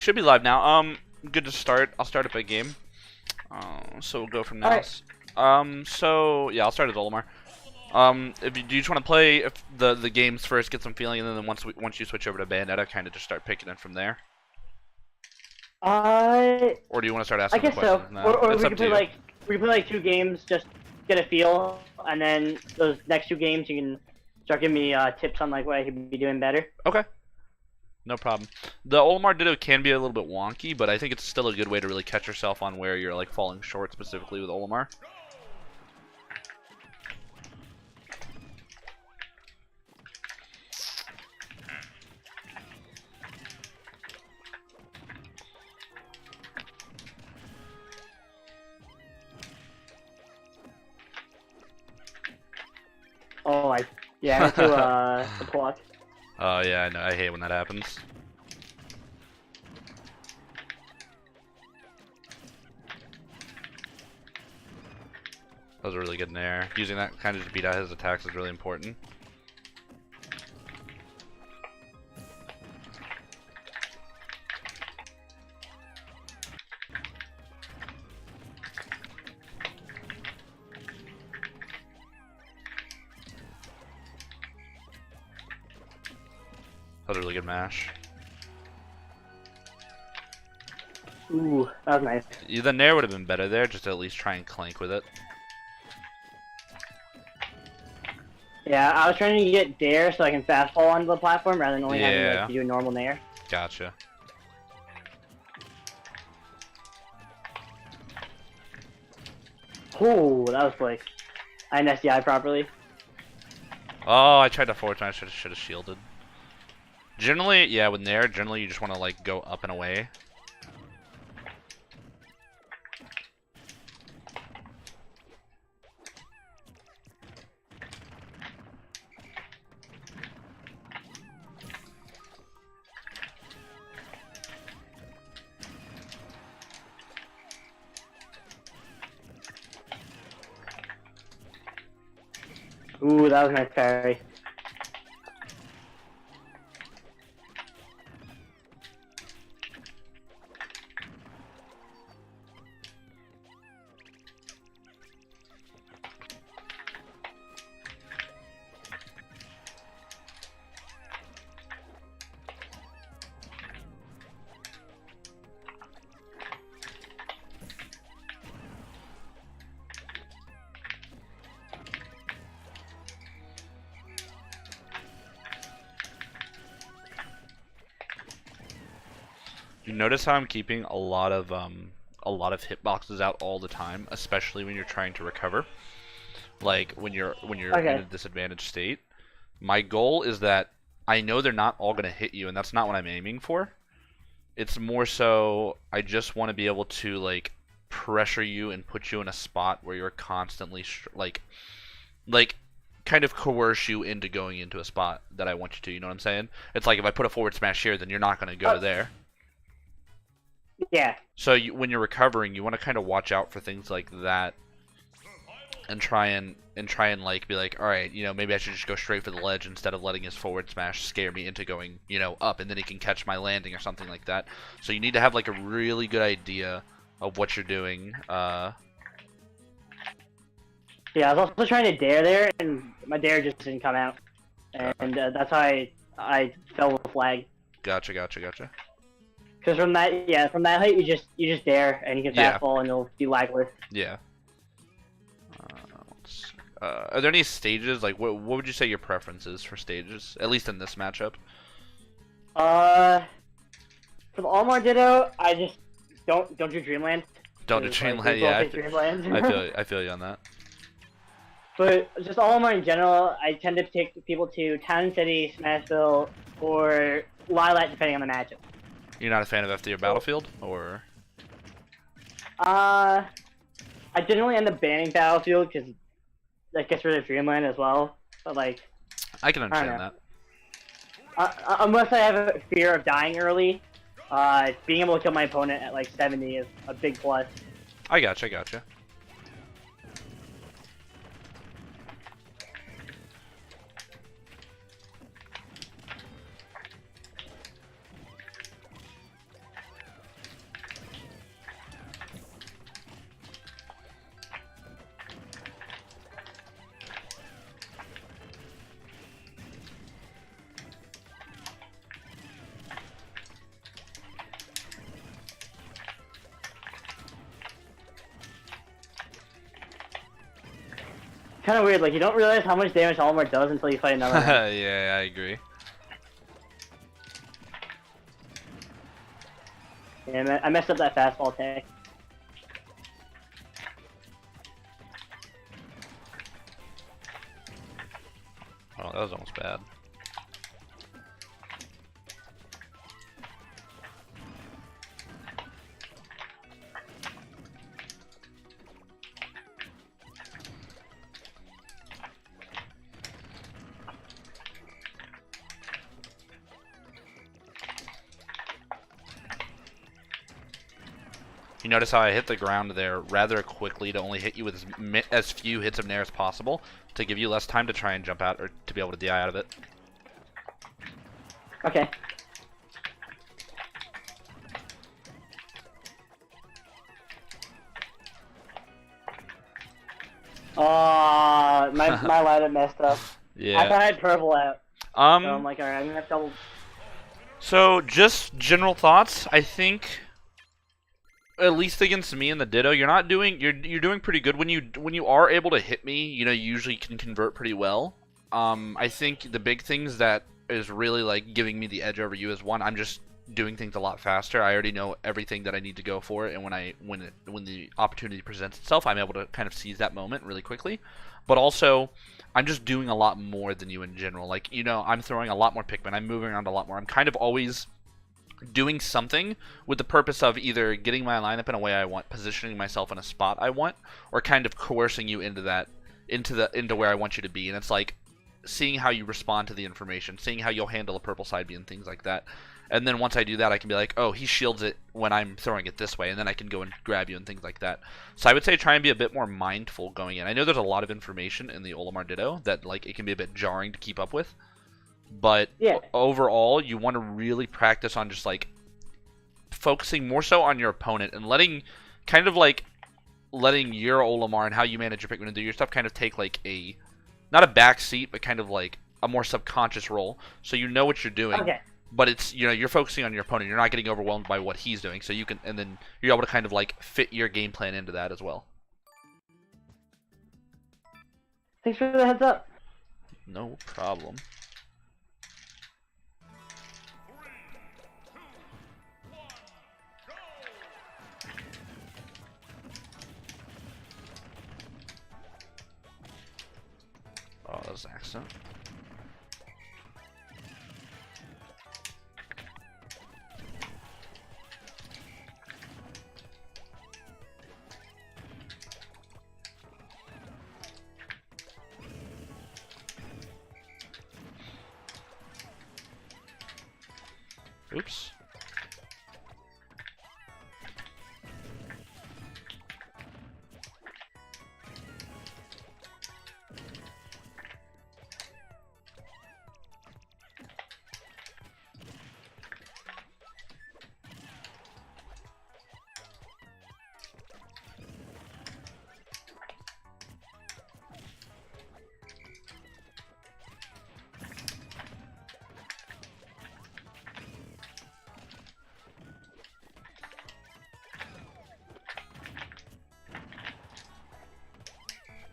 Should be live now. Good to start. I'll start up a game. So we'll go from now. Alright. So yeah, I'll start as Olimar. If you do you just want to play if the games first, get some feeling, and then once you switch over to Bayonetta, kind of just start picking it from there? Or do you want to start I asking the guess so. questions now? Or It's we up could to play you. like 2 games, just get a feel, and then those next 2 games you can start giving me tips on like what I could be doing better. Okay. No problem. The Olimar Ditto can be a little bit wonky, but I think it's still a good way to really catch yourself on where you're like falling short specifically with Olimar. Oh, yeah, I went to the block. Oh yeah, I know. I hate when that happens. That was a really good nair. Using that kind of to beat out his attacks is really important. That was a really good mash. Ooh, that was nice. Yeah, the nair would have been better there, just to at least try and clank with it. Yeah, I was trying to get dare so I can fast fall onto the platform rather than only having Yeah. like, to do a normal nair. Gotcha. Ooh, that was like I didn't SDI properly. Oh, I tried to forward smash. Should have shielded. Generally, yeah, with nair, generally you just want to like go up and away. Ooh, that was nice parry. You notice how I'm keeping a lot of hitboxes out all the time, especially when you're trying to recover. Like when you're Okay. in a disadvantaged state. My goal is that I know they're not all gonna hit you, and that's not what I'm aiming for. It's more so I just want to be able to like pressure you and put you in a spot where you're constantly like kind of coerce you into going into a spot that I want you to. You know what I'm saying? It's like if I put a forward smash here, then you're not gonna go there. Yeah. So when you're recovering, you want to kind of watch out for things like that, and try and like be like, all right, you know, maybe I should just go straight for the ledge instead of letting his forward smash scare me into going, you know, up, and then he can catch my landing or something like that. So you need to have like a really good idea of what you're doing. Yeah, I was also trying to dare there, and my dare just didn't come out, and that's how I fell with the flag. Gotcha. Because from that height, you just dare, and you can Yeah. fast fall, and it'll be lagless. Yeah. Are there any stages? Like, what would you say your preference is for stages? At least in this matchup. For the Olimar Ditto, I just don't do Dreamland. Don't do 'Cause, Dreamland. we both Yeah, hate Dreamland. I feel you on that. But just Olimar in general, I tend to take people to Town City, Smashville, or Lilac, depending on the matchup. You're not a fan of FD or Battlefield, or? I generally end up banning Battlefield because that gets rid of Dreamland as well. But like, I can understand know. that. Unless I have a fear of dying early, being able to kill my opponent at like 70 is a big plus. I gotcha. kind of weird. Like, you don't realize how much damage Olimar does until you fight another one. Yeah, I agree. Yeah, I messed up that fastball tag. Oh, that was almost bad. You notice how I hit the ground there rather quickly to only hit you with as few hits of Nair as possible to give you less time to try and jump out or to be able to DI out of it. Okay. Oh, my ladder messed up. Yeah. I thought I had purple out. So I'm like, alright, I'm gonna have double. So just general thoughts. I think, at least against me and the Ditto, you're doing pretty good when you are able to hit me. You usually can convert pretty well. I think the big things that is really like giving me the edge over you is one, I'm just doing things a lot faster. I already know everything that I need to go for it, and when the opportunity presents itself, I'm able to kind of seize that moment really quickly. But also, I'm just doing a lot more than you in general. Like, I'm throwing a lot more Pikmin. I'm moving around a lot more. I'm kind of always doing something with the purpose of either getting my lineup in a way I want, positioning myself in a spot I want, or kind of coercing you into where I want you to be. And it's like seeing how you respond to the information, seeing how you'll handle a purple side B and things like that. And then once I do that, I can be like, oh, he shields it when I'm throwing it this way, and then I can go and grab you and things like that. So I would say try and be a bit more mindful going in. I know there's a lot of information in the Olimar Ditto that like it can be a bit jarring to keep up with. But yeah, overall, you want to really practice on just like focusing more so on your opponent and letting your Olimar and how you manage your Pikmin and do your stuff kind of take like not a back seat, but kind of like a more subconscious role, so you know what you're doing. Okay. But it's you're focusing on your opponent. You're not getting overwhelmed by what he's doing, so you can, and then you're able to kind of like fit your game plan into that as well. Thanks for the heads up. No problem. Oh, that was an accident. Oops.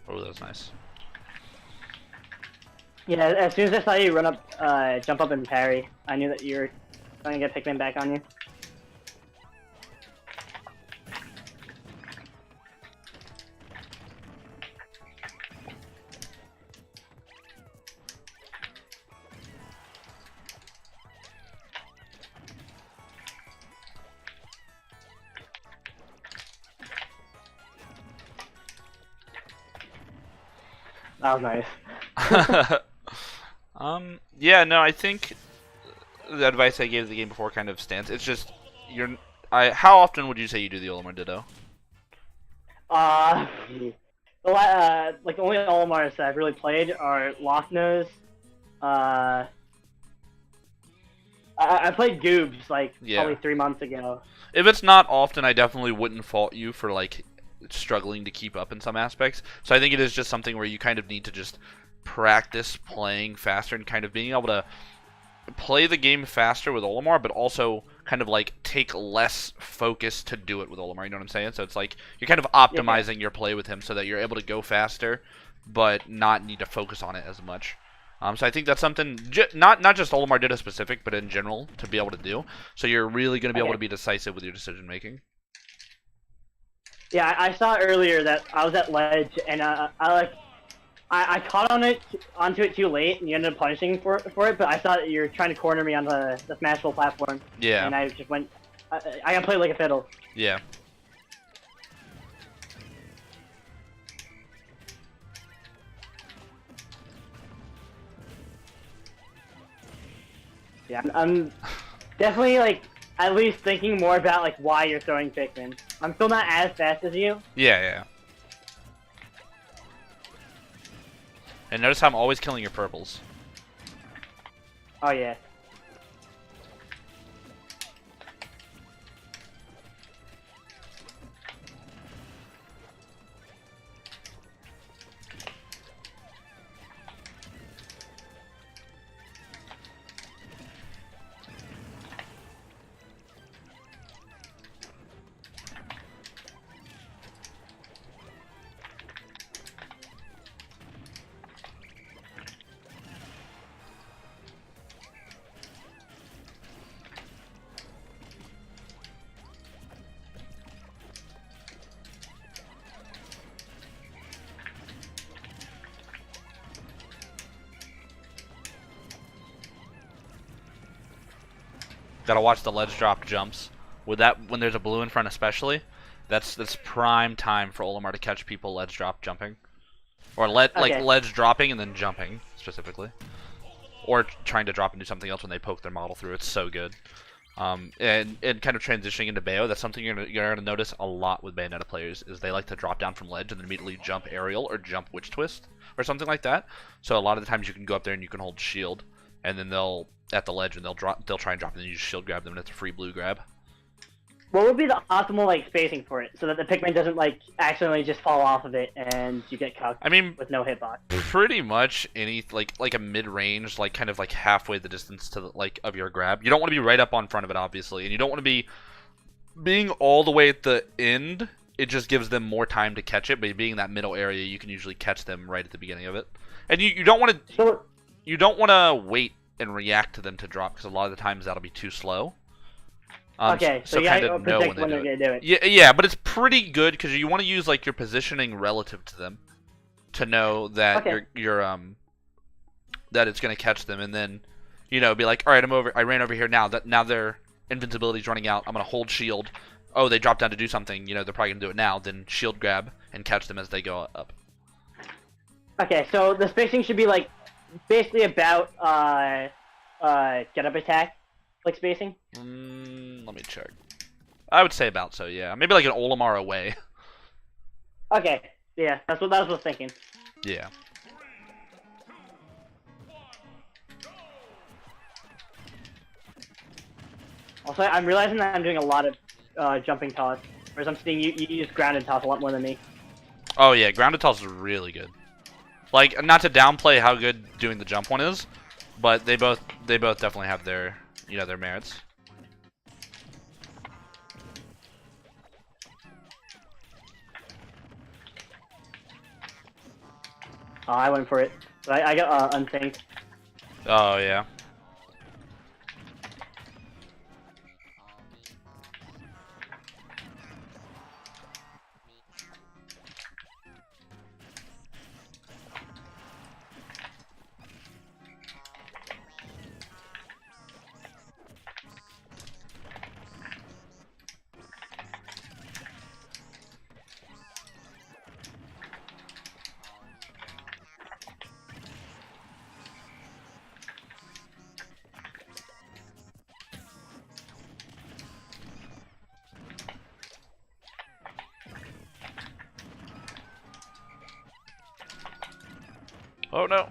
Oh, that was nice. Yeah, as soon as I saw you run up, jump up and parry, I knew that you were trying to get Pikmin back on you. That was nice. Yeah, no, I think the advice I gave the game before kind of stands. It's just how often would you say you do the Olimar Ditto? Like the only Olimars that I've really played are Locknose. I played Goobs probably 3 months ago. If it's not often, I definitely wouldn't fault you for like struggling to keep up in some aspects. So I think it is just something where you kind of need to just practice playing faster and kind of being able to play the game faster with Olimar, but also kind of like take less focus to do it with Olimar. You know what I'm saying? So it's like you're kind of optimizing your play with him so that you're able to go faster, but not need to focus on it as much. So I think that's something not just Olimar Ditto specific, but in general to be able to do. So you're really going to be able to be decisive with your decision making. Yeah, I saw earlier that I was at ledge and I caught onto it too late and you ended up punishing for it, but I saw that you were trying to corner me on the smashable platform. Yeah. And I just went. I got played like a fiddle. Yeah. Yeah, I'm definitely like at least thinking more about like why you're throwing Pikmin. I'm still not as fast as you. Yeah, yeah. And notice how I'm always killing your purples. Oh yeah. Gotta watch the ledge drop jumps. With that, when there's a blue in front, especially, that's prime time for Olimar to catch people ledge drop jumping, or like ledge dropping and then jumping specifically, or trying to drop and do something else when they poke their model through. It's so good. And kind of transitioning into Bayo, that's something you're gonna notice a lot with Bayonetta players is they like to drop down from ledge and then immediately jump aerial or jump witch twist or something like that. So a lot of the times you can go up there and you can hold shield, and then they'll at the ledge and they'll try and drop, and then you just shield grab them and it's a free blue grab. What would be the optimal like spacing for it so that the Pikmin doesn't like accidentally just fall off of it and you get cucked? I mean, with no hitbox. Pretty much any like a mid range, like kind of like halfway the distance to of your grab. You don't want to be right up on front of it, obviously, and you don't want to be being all the way at the end. It just gives them more time to catch it, but being in that middle area, you can usually catch them right at the beginning of it. And you don't want to wait and react to them to drop, because a lot of the times that'll be too slow. Okay, so you gotta predict when they're gonna do it. Yeah, but it's pretty good because you want to use like your positioning relative to them to know that that it's gonna catch them, and then be like, all right, I ran over here now. Now their invincibility's running out. I'm gonna hold shield. Oh, they dropped down to do something. They're probably gonna do it now. Then shield grab and catch them as they go up. Okay, so the spacing should be like basically about get up attack like spacing. Let me check. I would say about so, yeah. Maybe like an Olimar away. Okay, yeah, that's what I was thinking. Yeah. Also, I'm realizing that I'm doing a lot of jumping toss, whereas I'm seeing you use grounded toss a lot more than me. Oh yeah, grounded toss is really good. Like, not to downplay how good doing the jump one is, but they both definitely have their their merits. Oh, I went for it. But I got unsynced. Oh yeah. Oh no.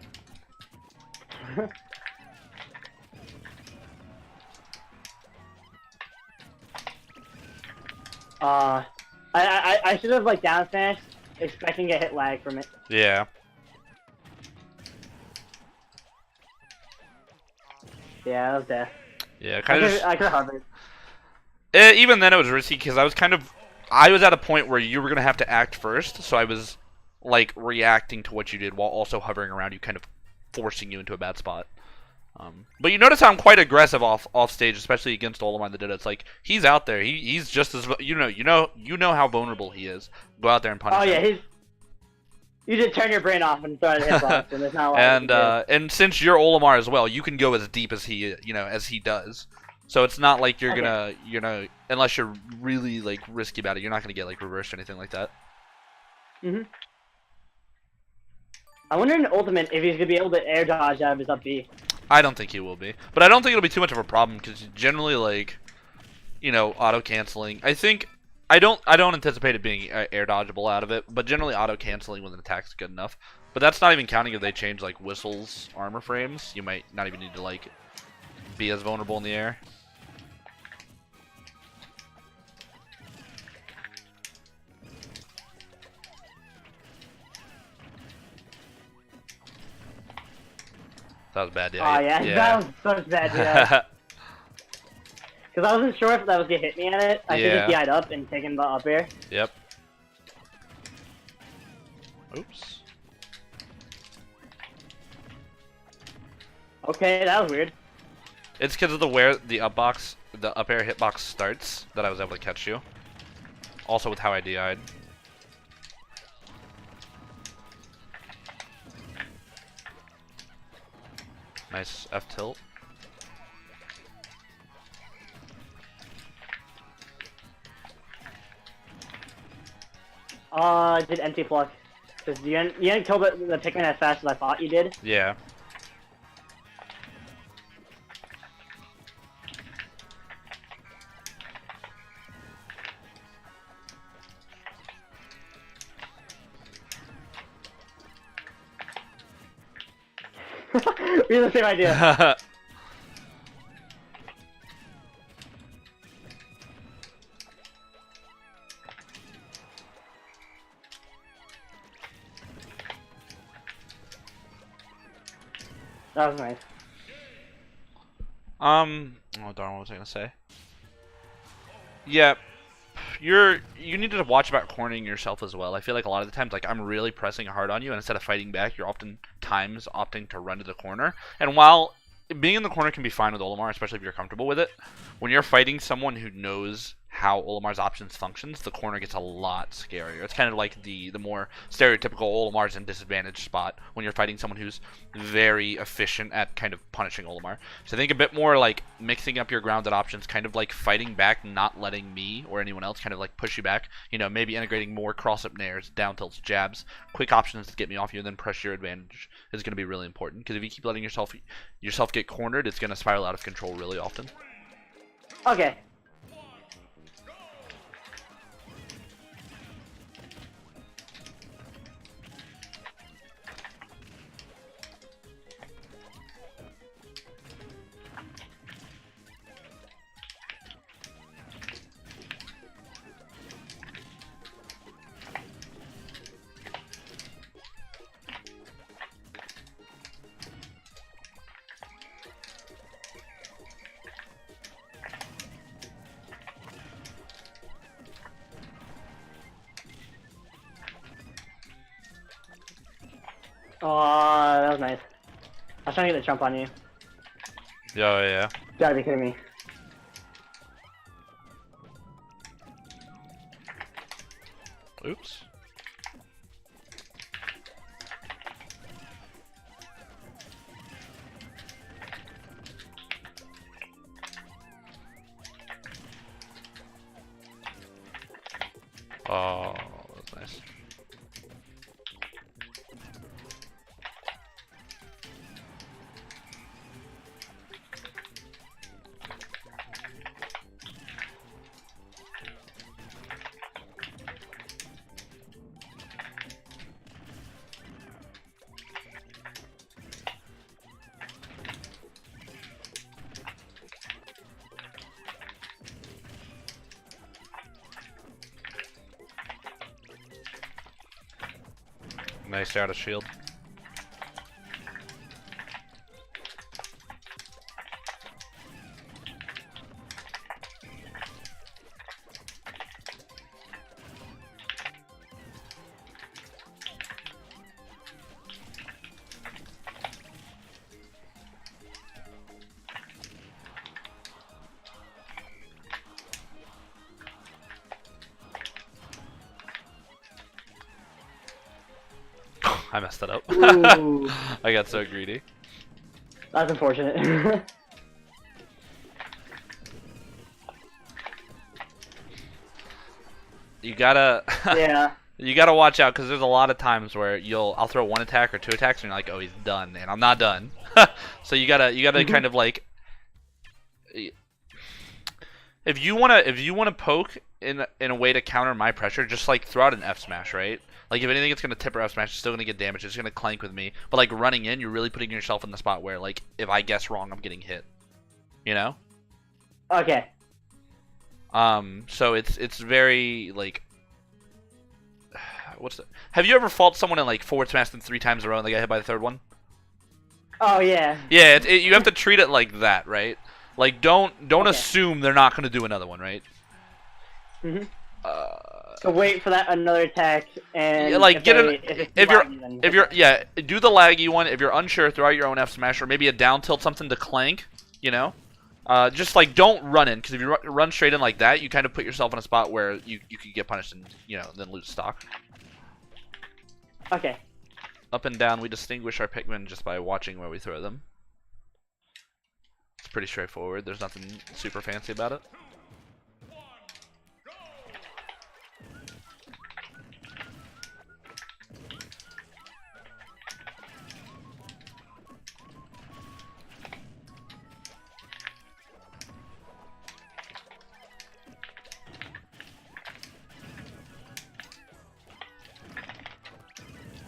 I should have like down smashed, expecting to hit lag from it. Yeah. Yeah, that was death. Yeah, kind of. I could have hovered. Even then, it was risky because I was at a point where you were gonna have to act first, so I was like reacting to what you did while also hovering around you, kind of forcing you into a bad spot. But you notice how I'm quite aggressive off stage, especially against Olimar the Ditto. It's like he's out there. He's just as you know how vulnerable he is. Go out there and punish him. Oh yeah, you just turn your brain off and throw it at hitbox, and there's not a lot and you can do. and since you're Olimar as well, you can go as deep as he does. So it's not like you're gonna unless you're really like risky about it, you're not gonna get like reversed or anything like that. Mhm. I wonder in Ultimate if he's gonna be able to air dodge out of his up B. I don't think he will be, but I don't think it'll be too much of a problem because generally like, auto canceling. I don't anticipate it being air dodgeable out of it, but generally auto canceling with an attack is good enough. But that's not even counting if they change like Whistle's armor frames. You might not even need to like be as vulnerable in the air. That was bad, yeah. Oh yeah, that was such bad, yeah. Because I wasn't sure if that was gonna hit me at it. I should have DI'd up and taken the up air. Yep. Oops. Okay, that was weird. It's because of the where the up air hitbox starts that I was able to catch you. Also with how I DI'd. Nice F tilt. I did empty flux. Because you didn't kill the Pikmin as fast as I thought you did. Yeah. We have the same idea. That was nice. Oh darn, what was I gonna say? Yeah, you need to watch about cornering yourself as well. I feel like a lot of the times, like I'm really pressing hard on you, and instead of fighting back, you're oftentimes opting to run to the corner. And while being in the corner can be fine with Olimar, especially if you're comfortable with it, when you're fighting someone who knows how Olimar's options functions, the corner gets a lot scarier. It's kind of like the more stereotypical Olimar's in disadvantaged spot when you're fighting someone who's very efficient at kind of punishing Olimar. So I think a bit more like mixing up your grounded options, kind of like fighting back, not letting me or anyone else kind of like push you back. Maybe integrating more cross-up nairs, down tilts, jabs, quick options to get me off you, and then press your advantage is going to be really important. Because if you keep letting yourself get cornered, it's going to spiral out of control really often. Okay. Oh, that was nice. I was trying to get the jump on you. Oh, yeah. You gotta be kidding me. Oops. Oh, that's nice. Nice out of shield. I messed that up. Ooh. I got so greedy. That's unfortunate. You gotta Yeah. you gotta watch out because there's a lot of times where I'll throw one attack or two attacks and you're like, oh, he's done, and I'm not done. So you gotta kind of like, if you wanna poke in a way to counter my pressure, just like throw out an F smash, right? Like if anything, it's gonna tip or F smash, it's still gonna get damage, it's gonna clank with me. But like running in, you're really putting yourself in the spot where like if I guess wrong, I'm getting hit. You know? Okay. So it's very like, have you ever fought someone and like forward smashed them 3 times in a row and they got hit by the third one? Oh yeah. Yeah, you have to treat it like that, right? Like don't Okay. assume they're not gonna do another one, right? Mhm. So wait for that another attack and Yeah, like do the laggy one. If you're unsure, throw out your own F smash or maybe a down tilt, something to clank. You know, just like don't run in, because if you run straight in like that, you kind of put yourself in a spot where you could get punished and then lose stock. Okay. Up and down, we distinguish our Pikmin just by watching where we throw them. It's pretty straightforward. There's nothing super fancy about it.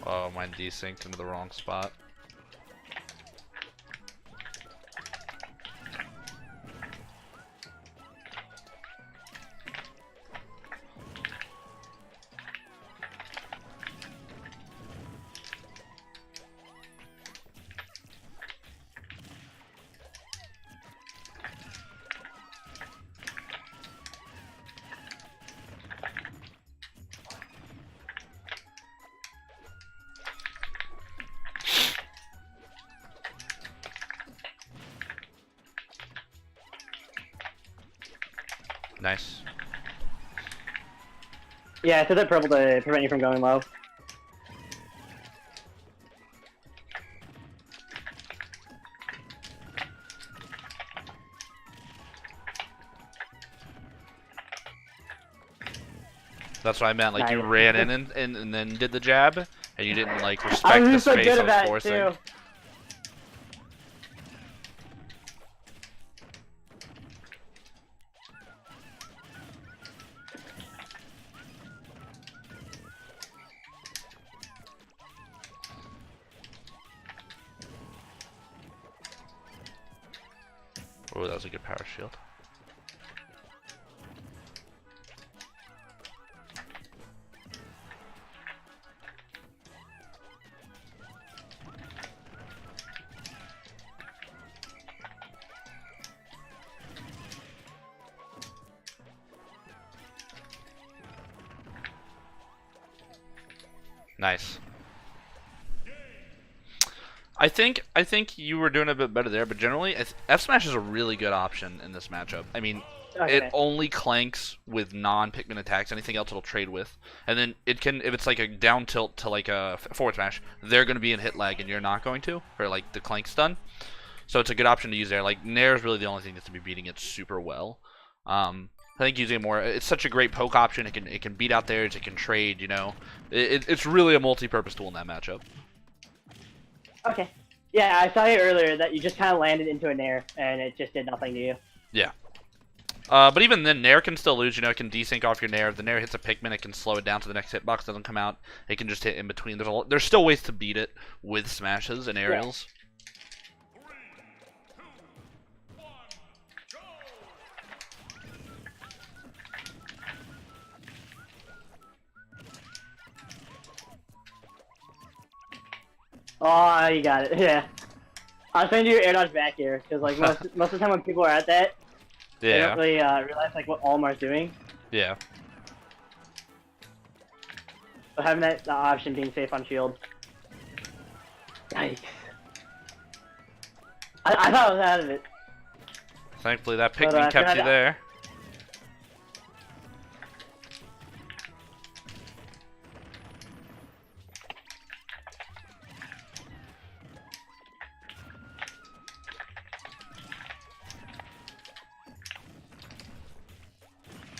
Oh, mine desynced into the wrong spot. Nice. Yeah, I said that purple to prevent you from going low. That's what I meant. Like you Nice. ran in and then did the jab, and you didn't like I respect was the just so space good I at was that forcing. too. Oh, that was a good power shield. Nice. I think you were doing a bit better there, but generally, F smash is a really good option in this matchup. I mean, Okay. it only clanks with non-Pikmin attacks. Anything else it'll trade with, and then it can, if it's like a down tilt to like a forward smash, they're going to be in hit lag and you're not going to, or like the clank stun. So it's a good option to use there. Like Nair is really the only thing that's to be beating it super well. I think using it more, it's such a great poke option. It can beat out there. It can trade. It's really a multi-purpose tool in that matchup. Okay. Yeah, I saw you earlier that you just kind of landed into a nair and it just did nothing to you. Yeah. But even then, Nair can still lose. It can desync off your Nair. If the Nair hits a Pikmin, it can slow it down so the next hitbox doesn't come out. It can just hit in between. There's still ways to beat it with smashes and aerials. Oh, you got it. Yeah. I was trying to do air dodge back here because like most of the time when people are at that, they don't really realize like what Olimar's doing. Yeah. So having that option being safe on shield. Yikes. I thought I was out of it. Thankfully, that Pikmin kept you there.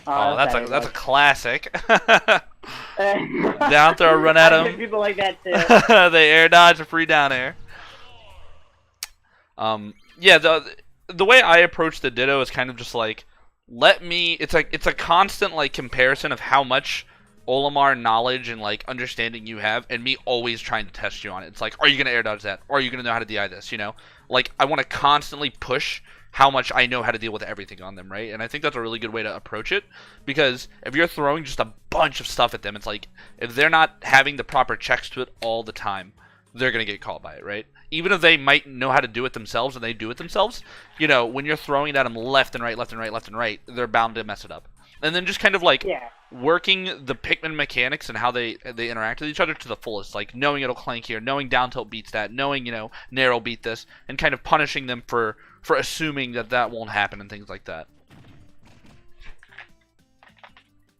Oh, that's a like, classic. Down throw, run at him. People like that too. They air dodge a free down air. Yeah, the way I approach the Ditto is kind of just like, it's a constant like comparison of how much Olimar knowledge and like understanding you have, and me always trying to test you on it. It's like, are you gonna air dodge that? Or are you gonna know how to DI this? You know, like I want to constantly push how much I know how to deal with everything on them, right? And I think that's a really good way to approach it, because if you're throwing just a bunch of stuff at them, it's like if they're not having the proper checks to it all the time, they're gonna get caught by it, right? Even if they might know how to do it themselves and they do it themselves, you know, when you're throwing it at them left and right, left and right, left and right, they're bound to mess it up. And then just kind of like working the Pikmin mechanics and how they interact with each other to the fullest, like knowing it'll clank here, knowing down tilt beats that, knowing, you know, narrow beat this, and kind of punishing them for assuming that won't happen and things like that.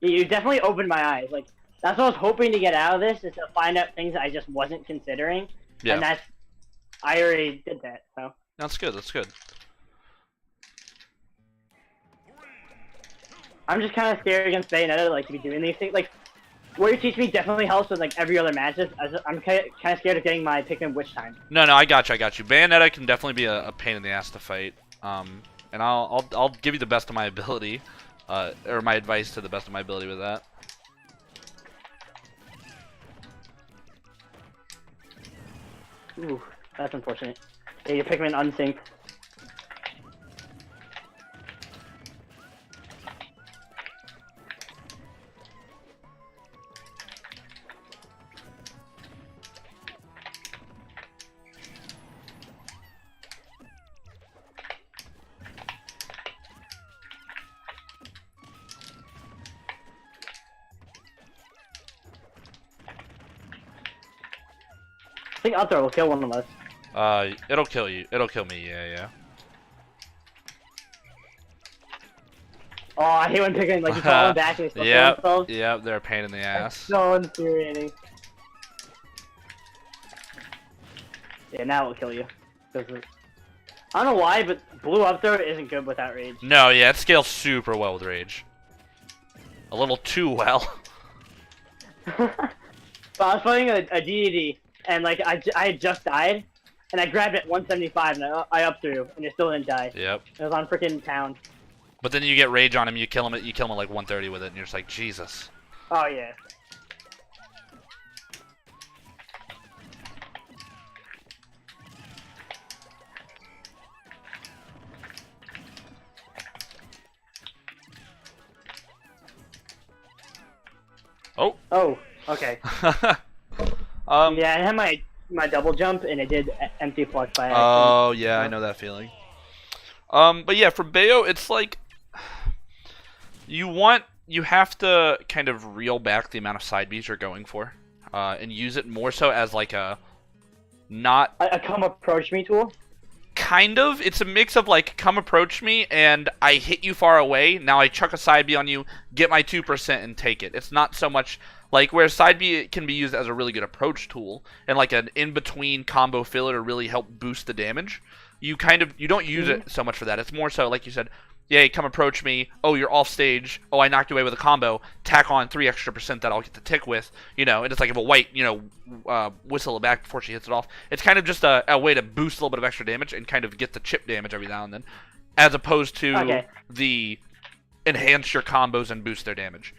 You definitely opened my eyes. Like, that's what I was hoping to get out of this, is to find out things I just wasn't considering. Yeah. And I already did that, so. That's good, that's good. I'm just kind of scared against Bayonetta, like, to be doing these things. Like, what you teach me definitely helps with, like, every other matches. I'm kind of scared of getting my Pikmin Witch time. No, I got you. Bayonetta can definitely be a pain in the ass to fight. And I'll give you the best of my ability, or my advice to the best of my ability with that. Ooh, that's unfortunate. Yeah, your Pikmin unsynced. I think Up throw will kill one of us. It'll kill you. It'll kill me, yeah. Oh, I hate when Pikmin, like, you call them back and they still kill themselves. Yep, they're a pain in the ass. That's so infuriating. Yeah, now it'll kill you. I don't know why, but blue up throw isn't good without rage. No, yeah, it scales super well with rage. A little too well. But I was playing a DDD, and like I had just died, and I grabbed it at 175, and I up threw, and it still didn't die. Yep. It was on freaking pound. But then you get rage on him, you kill him at like 130 with it, and you're just like, Jesus. Oh yeah. Oh. Oh. Okay. Yeah, I had my double jump, and it did empty flux by accident. Oh yeah, I know that feeling. But yeah, for Bayo, it's like you have to kind of reel back the amount of side Bs you're going for, and use it more so as like a come approach me tool. Kind of. It's a mix of like, come approach me and I hit you far away. Now I chuck a side B on you, get my 2% and take it. It's not so much like where side B can be used as a really good approach tool and like an in-between combo filler to really help boost the damage. You don't use it so much for that. It's more so like you said, yay, come approach me. Oh, you're off stage. Oh, I knocked you away with a combo. Tack on 3% extra that I'll get the tick with. You know, and it's like if a white, whistle it back before she hits it off. It's kind of just a way to boost a little bit of extra damage and kind of get the chip damage every now and then, as opposed to the enhance your combos and boost their damage.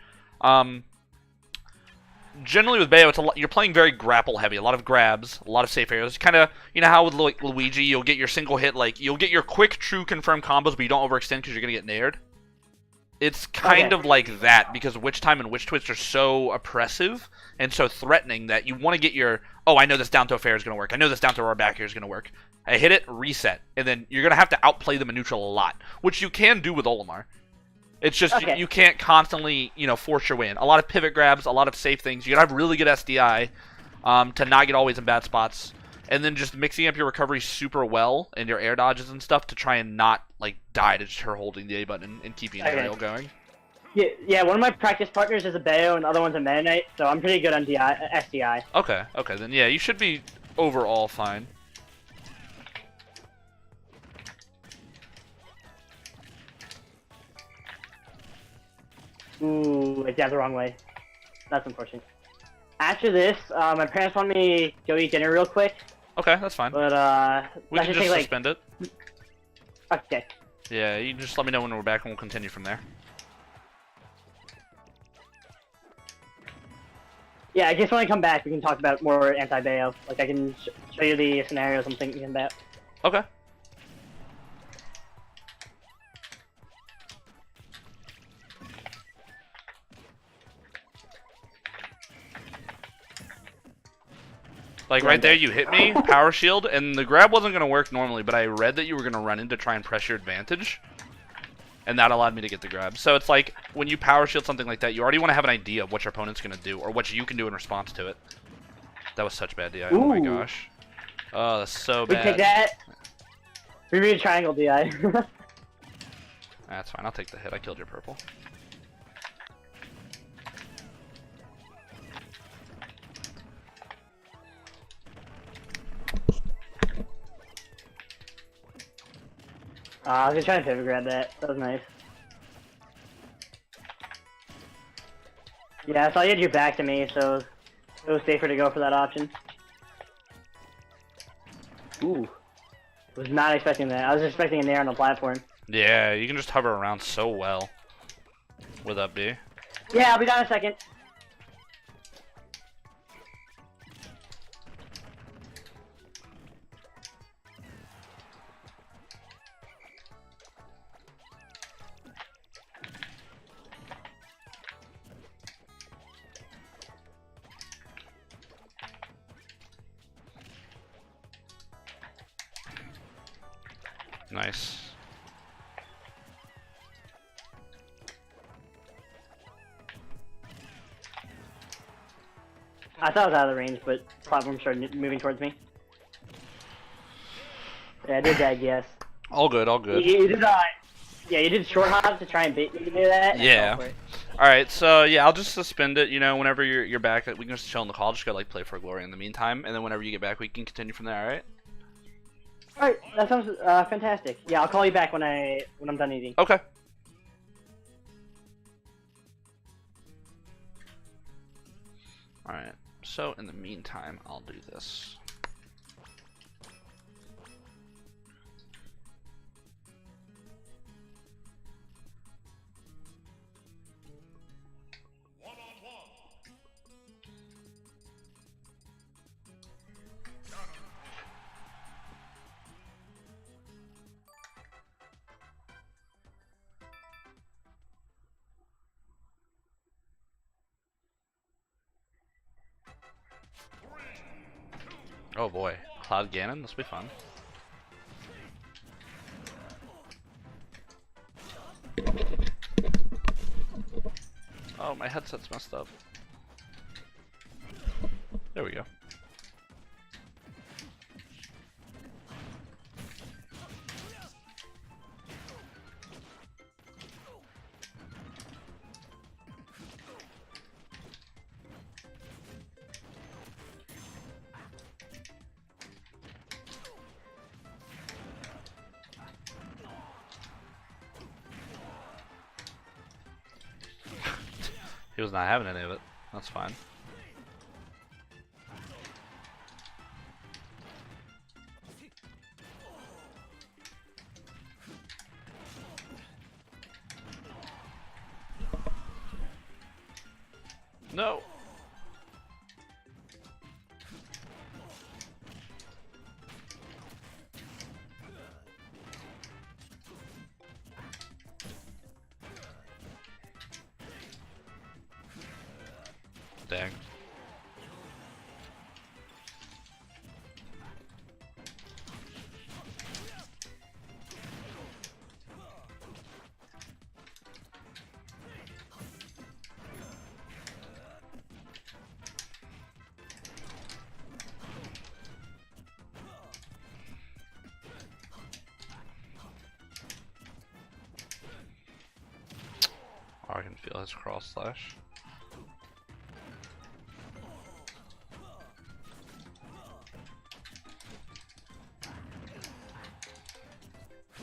Generally with Bayo, you're playing very grapple heavy, a lot of grabs, a lot of safe areas. Kind of, you know how with like Luigi, you'll get your single hit, like you'll get your quick, true, confirmed combos, but you don't overextend because you're gonna get nared. It's kind of like that because Witch Time and Witch Twist are so oppressive and so threatening that you want to get your, oh, I know this down throw fair is gonna work. I know this down throw back here is gonna work. I hit it, reset, and then you're gonna have to outplay them in neutral a lot, which you can do with Olimar. It's just you can't constantly, force your way in. A lot of pivot grabs, a lot of safe things. You gotta have really good SDI to not get always in bad spots, and then just mixing up your recovery super well and your air dodges and stuff to try and not like die to just her holding the A button and keeping the rail going. Yeah. One of my practice partners is a Bayo, and the other one's a Meta Knight, so I'm pretty good on SDI. Okay, then yeah, you should be overall fine. Ooh, it's the wrong way. That's unfortunate. After this, my parents want me to go eat dinner real quick. Okay, that's fine. But We can that should just take, like... suspend it. Okay. Yeah, you just let me know when we're back and we'll continue from there. Yeah, I guess when I come back, we can talk about more anti-Bayo. Like, I can show you the scenarios I'm thinking about. Okay. Like, right there, you hit me, power shield, and the grab wasn't going to work normally, but I read that you were going to run in to try and press your advantage, and that allowed me to get the grab. So it's like, when you power shield something like that, you already want to have an idea of what your opponent's going to do, or what you can do in response to it. That was such bad DI, oh my gosh. Oh, that's so bad. We take that. We read a triangle DI. That's fine, I'll take the hit, I killed your purple. I was gonna try to pivot grab that. That was nice. Yeah, I saw you had your back to me, so it was safer to go for that option. Ooh. Was not expecting that. I was expecting a nair on the platform. Yeah, you can just hover around so well with up B. Yeah, I'll be down in a second. Nice. I thought I was out of the range, but platform started moving towards me. Yeah, I did that, yes. All good, all good. You did, yeah, you did short hop to try and bait me to do that. Yeah. Alright, so yeah, I'll just suspend it, you know, whenever you're back. We can just chill in the call, just go like play for glory in the meantime, and then whenever you get back, we can continue from there, alright? Alright, that sounds fantastic. Yeah, I'll call you back when I'm done eating. Okay. Alright, so in the meantime, I'll do this. Oh boy, Cloud Ganon, this will be fun. Oh, my headset's messed up. There we go. He was not having any of it. That's fine. No. Dang. Oh, I can feel his cross slash.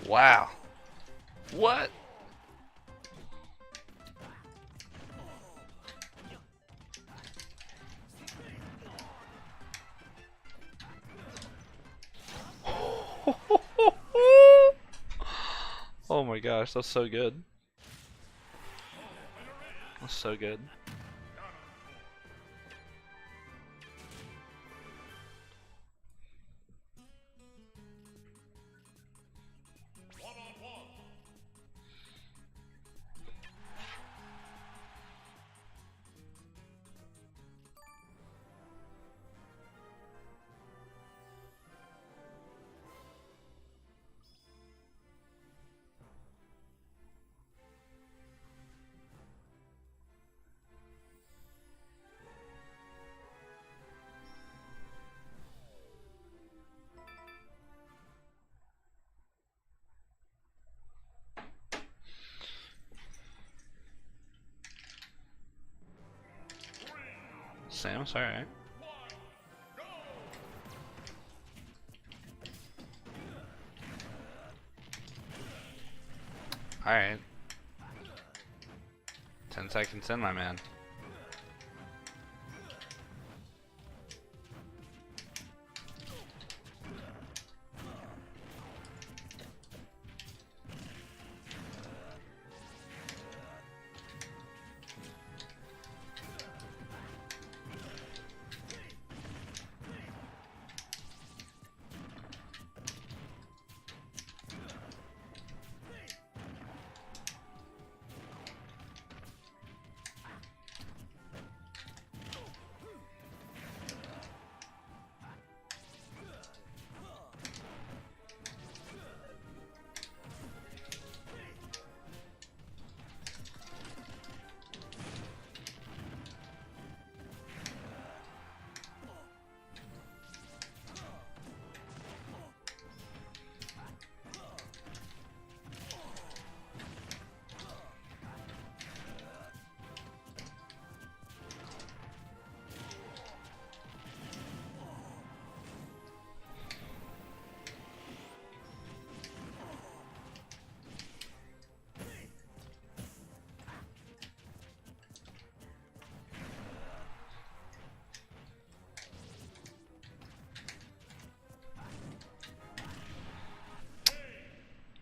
Wow. What? Oh my gosh, that's so good. That's so good. Sam's alright. Alright. 10 seconds in, my man.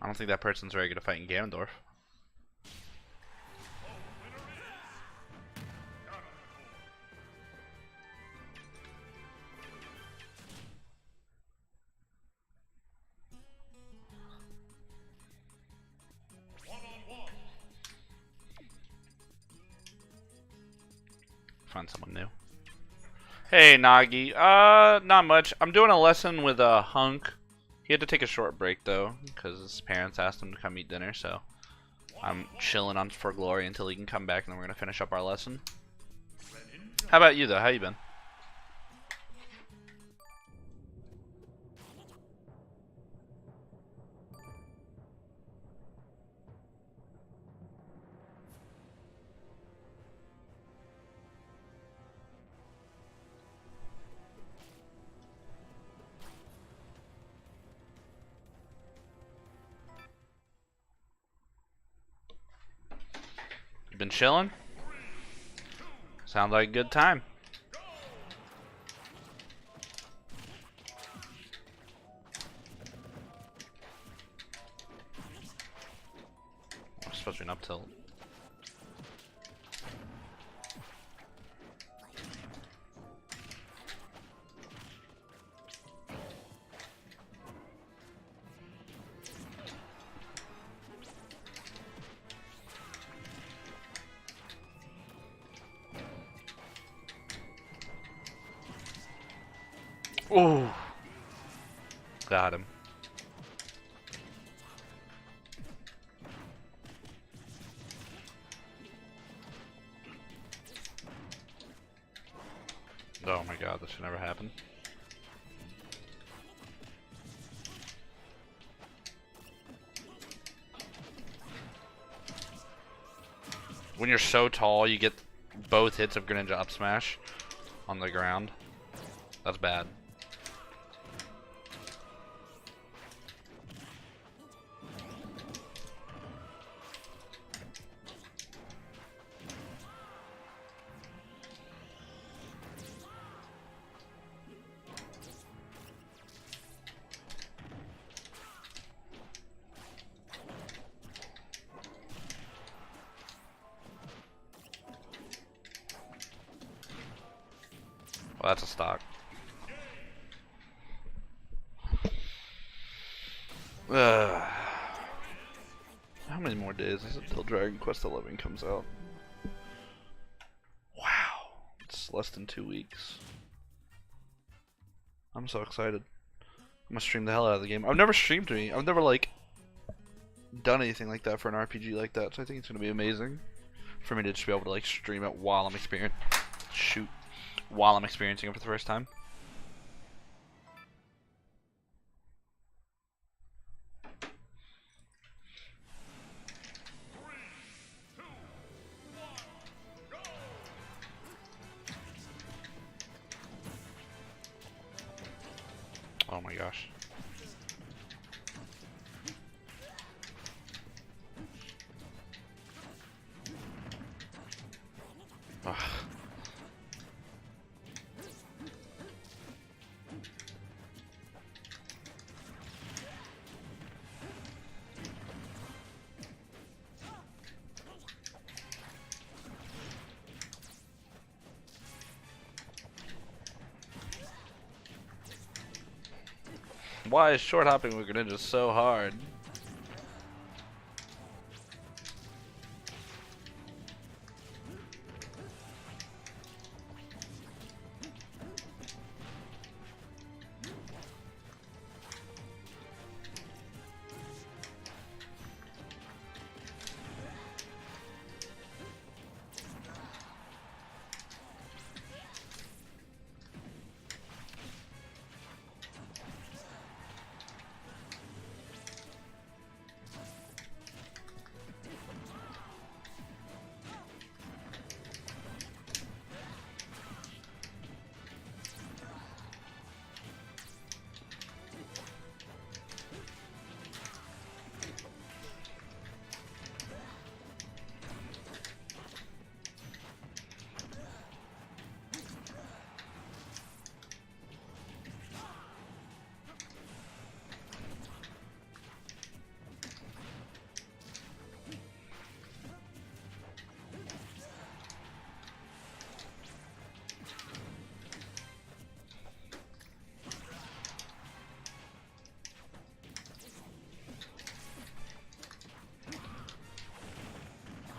I don't think that person's very good at fighting Ganondorf. Find someone new. Hey, Nagi. Not much. I'm doing a lesson with Hunk. He had to take a short break though, because his parents asked him to come eat dinner. So I'm chilling on For Glory until he can come back, and then we're gonna finish up our lesson. How about you though? How you been? You been chilling? Sounds like a good time. I'm supposed to be an up tilt. Ooh. Got him. Oh my god, this should never happen. When you're so tall, you get both hits of Greninja up smash on the ground. That's bad. Well, that's a stock. How many more days is it till Dragon Quest XI comes out? Wow, it's less than 2 weeks. I'm so excited. I'm gonna stream the hell out of the game. I've never streamed to me. I've never like done anything like that for an RPG like that, so I think it's gonna be amazing for me to just be able to like stream it while I'm experiencing it for the first time. Oh my gosh. Ugh. Why is short hopping with Greninja so hard?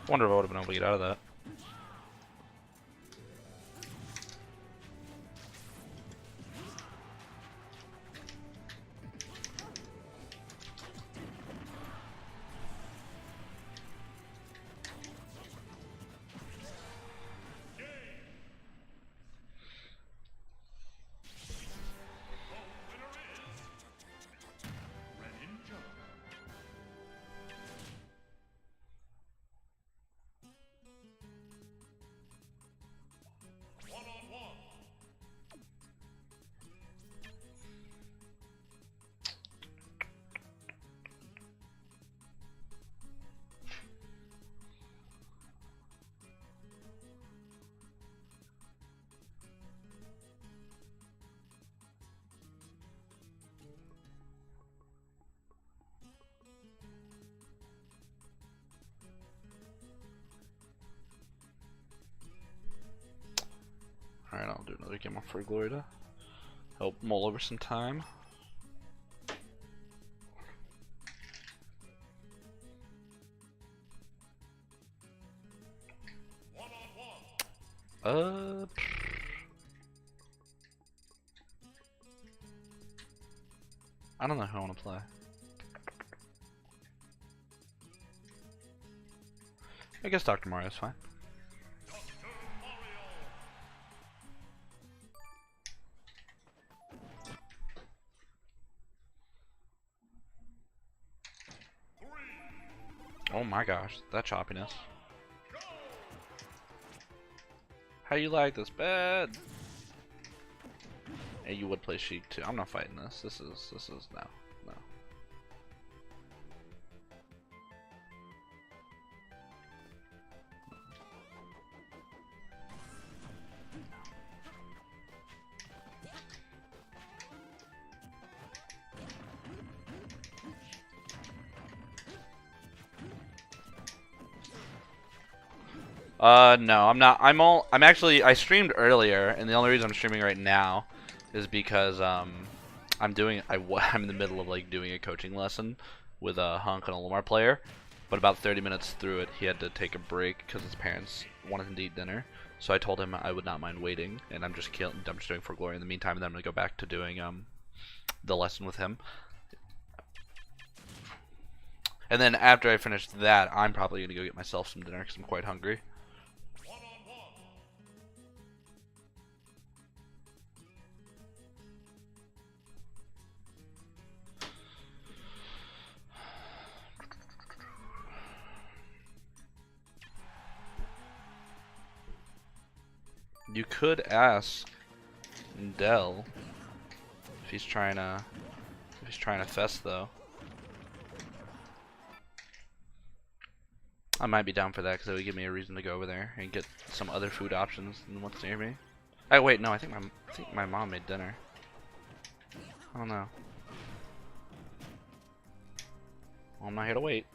Wonder if I would have been able to get out of that. Alright, I'll do another game for Glory to help mull over some time. I don't know who I want to play. I guess Dr. Mario's fine. Oh my gosh, that choppiness. How you like this bad? Hey, you would play Sheik too. I'm not fighting this. This is no. No, I'm not. I'm actually. I streamed earlier, and the only reason I'm streaming right now is because I'm in the middle of like doing a coaching lesson with a Hunk and a Lamar player, but about 30 minutes through it, he had to take a break because his parents wanted him to eat dinner. So I told him I would not mind waiting, and I'm just doing For Glory in the meantime, and then I'm gonna go back to doing the lesson with him. And then after I finish that, I'm probably gonna go get myself some dinner because I'm quite hungry. You could ask Dell if he's trying to fest though. I might be down for that because it would give me a reason to go over there and get some other food options than what's near me. Oh wait, no, I think my mom made dinner. I don't know. Well, I'm not here to wait.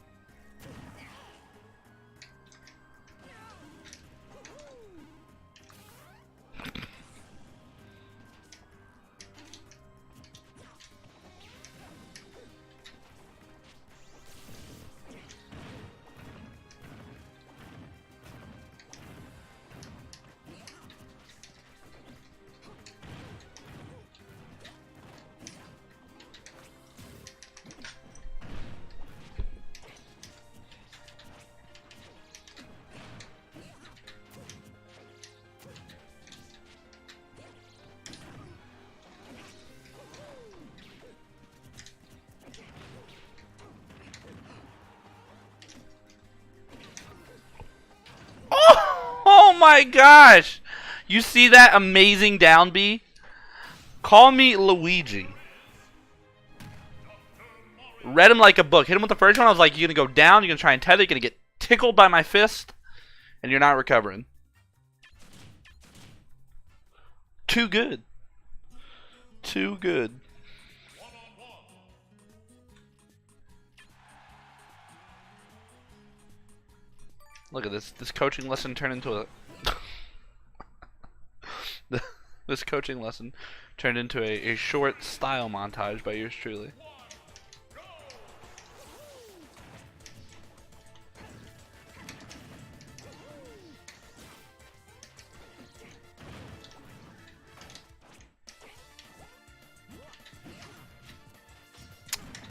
Oh my gosh! You see that amazing down B? Call me Luigi. Read him like a book. Hit him with the first one. I was like, you're gonna go down. You're gonna try and tether. You're gonna get tickled by my fist, and you're not recovering. Too good. Too good. Look at this. This coaching lesson turned into a. This coaching lesson turned into a short style montage by yours truly.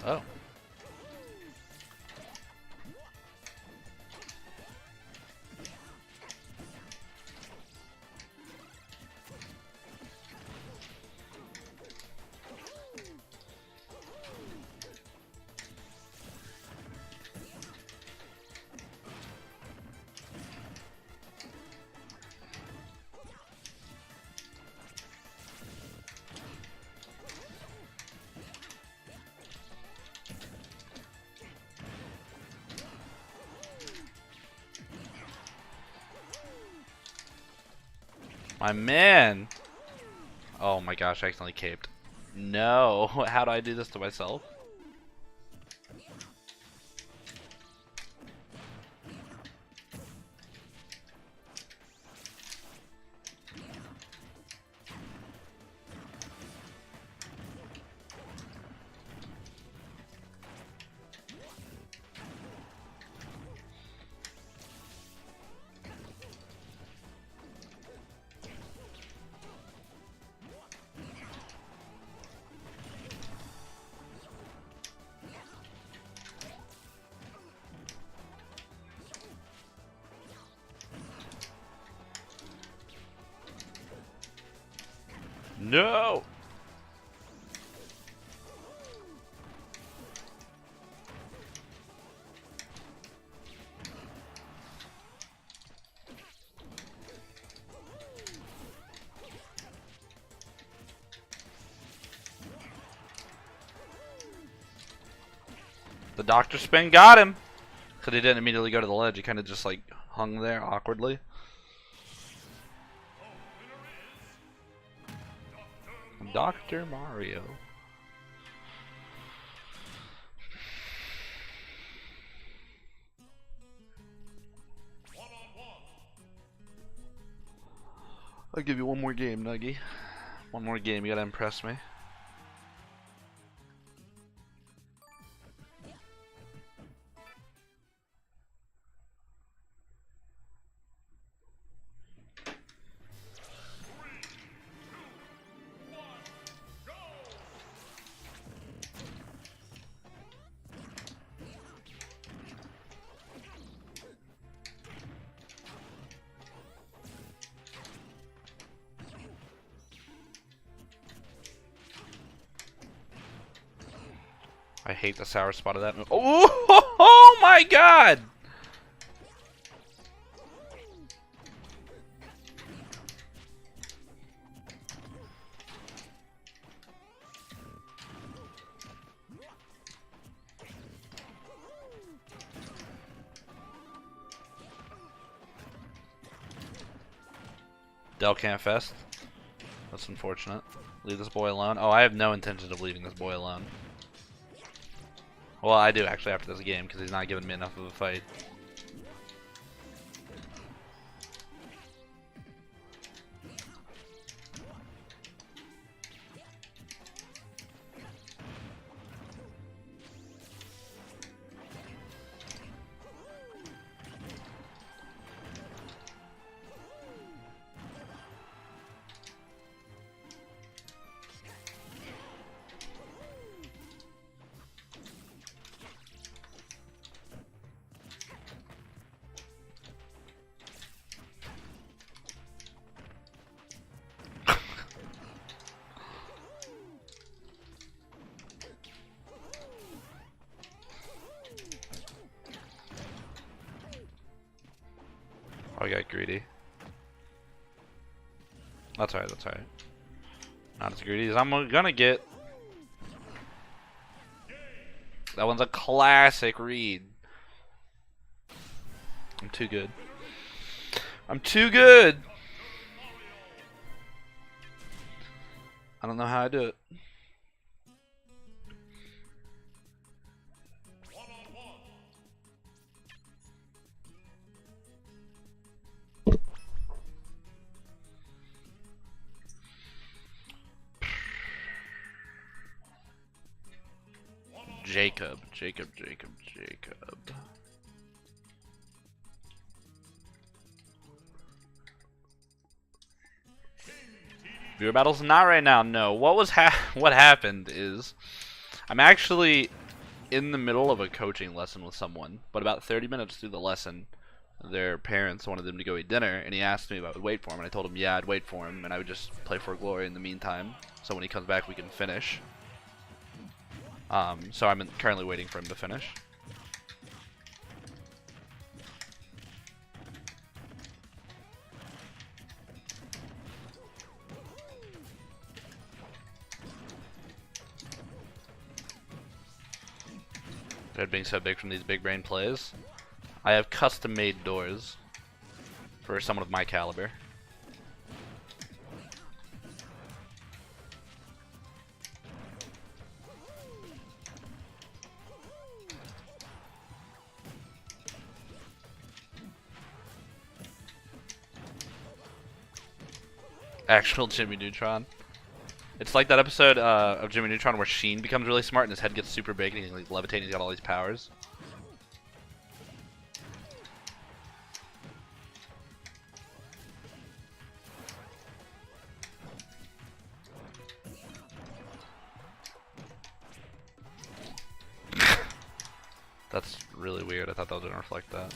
Oh. My man! Oh my gosh, I accidentally caped. No, how do I do this to myself? No! The doctor spin got him! Because he didn't immediately go to the ledge, he kind of just like hung there awkwardly. Dr. Mario. I'll give you one more game, Nuggy. One more game, you gotta impress me. I hate the sour spot of that move. Oh my god! Del can't fest. That's unfortunate. Leave this boy alone. Oh, I have no intention of leaving this boy alone. Well, I do actually after this game because he's not giving me enough of a fight. Oh, I got greedy. That's alright, that's alright. Not as greedy as I'm gonna get. That one's a classic read. I'm too good. I'm too good! I don't know how I do it. Jacob. Viewer battles not right now. No. What happened is I'm actually in the middle of a coaching lesson with someone, but about 30 minutes through the lesson, their parents wanted them to go eat dinner, and he asked me if I would wait for him, and I told him yeah, I'd wait for him, and I would just play for glory in the meantime, so when he comes back we can finish. So I'm currently waiting for him to finish. That being so big from these big brain plays, I have custom made doors for someone of my caliber. Actual Jimmy Neutron. It's like that episode of Jimmy Neutron where Sheen becomes really smart and his head gets super big and he's like levitating, he's got all these powers. That's really weird, I thought that was gonna reflect that.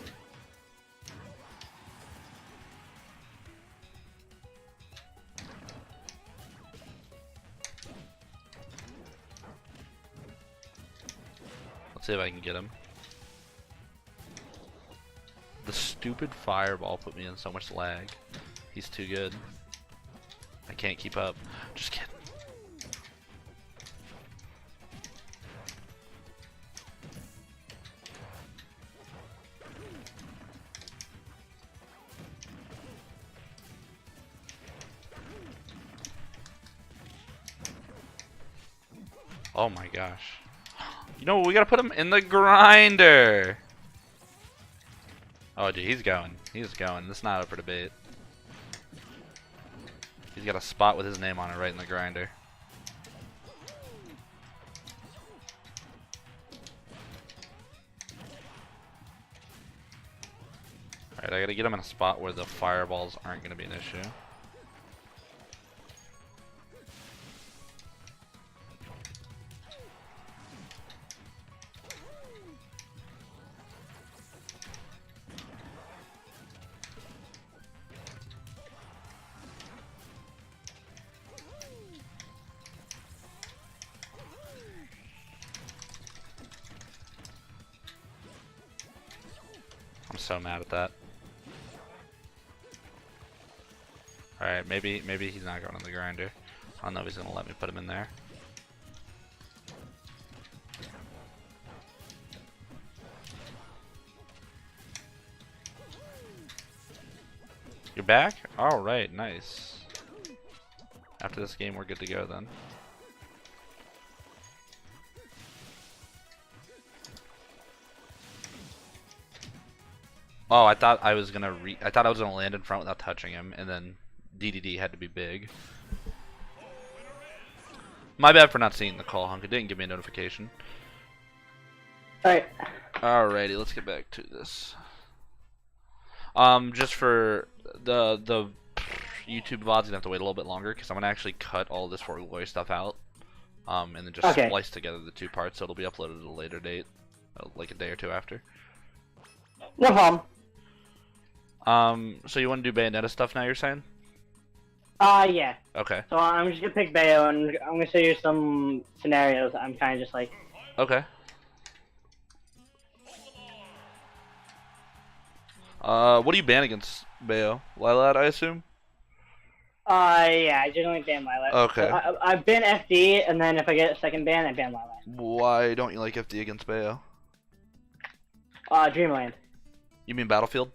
Let's see if I can get him. The stupid fireball put me in so much lag. He's too good. I can't keep up. Just kidding. Oh my gosh. You know, we gotta put him in the grinder. Oh, dude, he's going. He's going. This is not up for debate. He's got a spot with his name on it right in the grinder. Alright, I gotta get him in a spot where the fireballs aren't gonna be an issue. I'm so mad at that. Alright, maybe he's not going in the grinder. I don't know if he's gonna let me put him in there. You're back? Alright, nice. After this game, we're good to go then. Oh, I thought I was gonna land in front without touching him, and then DDD had to be big. My bad for not seeing the call, Hunk. It didn't give me a notification. Alright. Alrighty, let's get back to this. Just for the YouTube VOD's gonna have to wait a little bit longer because I'm gonna actually cut all this For Glory stuff out, and then just splice together the two parts, so it'll be uploaded at a later date, like a day or two after. No problem. So you want to do Bayonetta stuff now? You're saying? Yeah. Okay. So I'm just gonna pick Bayo, and I'm gonna show you some scenarios. I'm kind of just like. Okay. What do you ban against Bayo? Lilat, I assume? Yeah, I generally ban Lilat. Okay. So I ban FD, and then if I get a second ban, I ban Lilat. Why don't you like FD against Bayo? Dreamland. You mean Battlefield?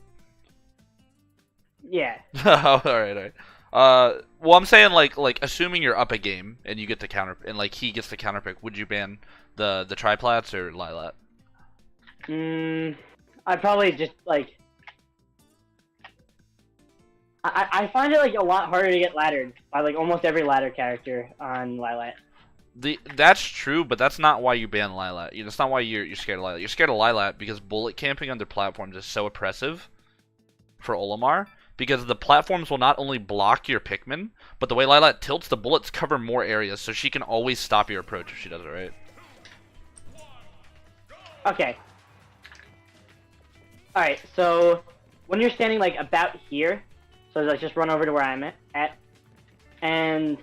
Yeah. Alright. Well, I'm saying like assuming you're up a game and you get the counter, and like he gets the counter pick, would you ban the triplats or Lilat? I'd probably just like. I find it like a lot harder to get laddered by like almost every ladder character on Lilat. That's true, but that's not why you ban Lilat. That's not why you're scared of Lilat. You're scared of Lilat because bullet camping on their platforms is so oppressive for Olimar. Because the platforms will not only block your Pikmin, but the way Lilat tilts, the bullets cover more areas, so she can always stop your approach if she does it right. Okay. Alright, so when you're standing like about here, so like just run over to where I'm at, and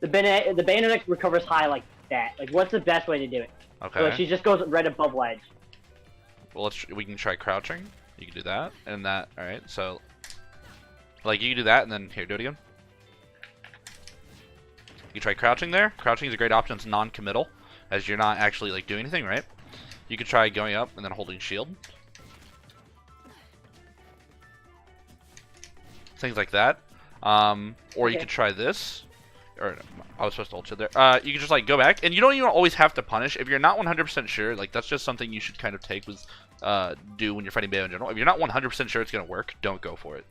the bayonet recovers high like that. Like, what's the best way to do it? Okay. So like, she just goes right above ledge. Well, we can try crouching. You can do that, and that. All right, so like you can do that, and then here, do it again. You try crouching there. Crouching is a great option. It's non-committal, as you're not actually like doing anything, right? You could try going up and then holding shield. Things like that. Or you could try this. Or I was supposed to hold shield there. You can just like go back, and you don't even always have to punish. If you're not 100% sure, like that's just something you should kind of take with do when you're fighting Bayo in general. If you're not 100% sure it's gonna work, don't go for it,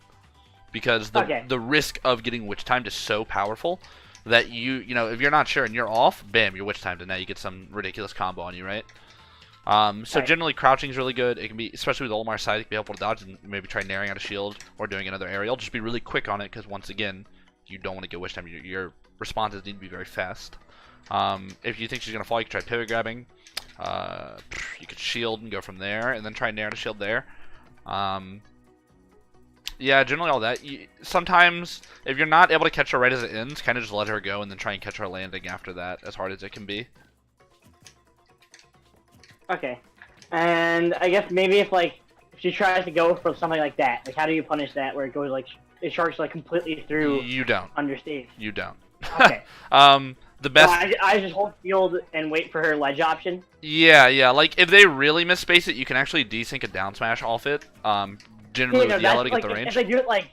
because the risk of getting witch timed is so powerful that you know if you're not sure and you're off, bam, you're witch timed, and now you get some ridiculous combo on you, right? So generally crouching is really good. It can be, especially with Olimar's side, it can be helpful to dodge and maybe try naring out a shield or doing another aerial. Just be really quick on it, because once again, you don't want to get witch time. Your responses need to be very fast. If you think she's gonna fall, you can try pivot grabbing. You could shield and go from there, and then try nair to shield there. Yeah, generally all that. Sometimes, if you're not able to catch her right as it ends, kind of just let her go and then try and catch her landing after that, as hard as it can be. Okay. And I guess maybe if she tries to go for something like that, like how do you punish that where it goes like it sharks like completely through? You don't. Under stage. You don't. Okay. The best. So I just hold field and wait for her ledge option. Yeah. Like if they really misspace it, you can actually desync a down smash off it. Generally with yellow to get the range. If they do it like.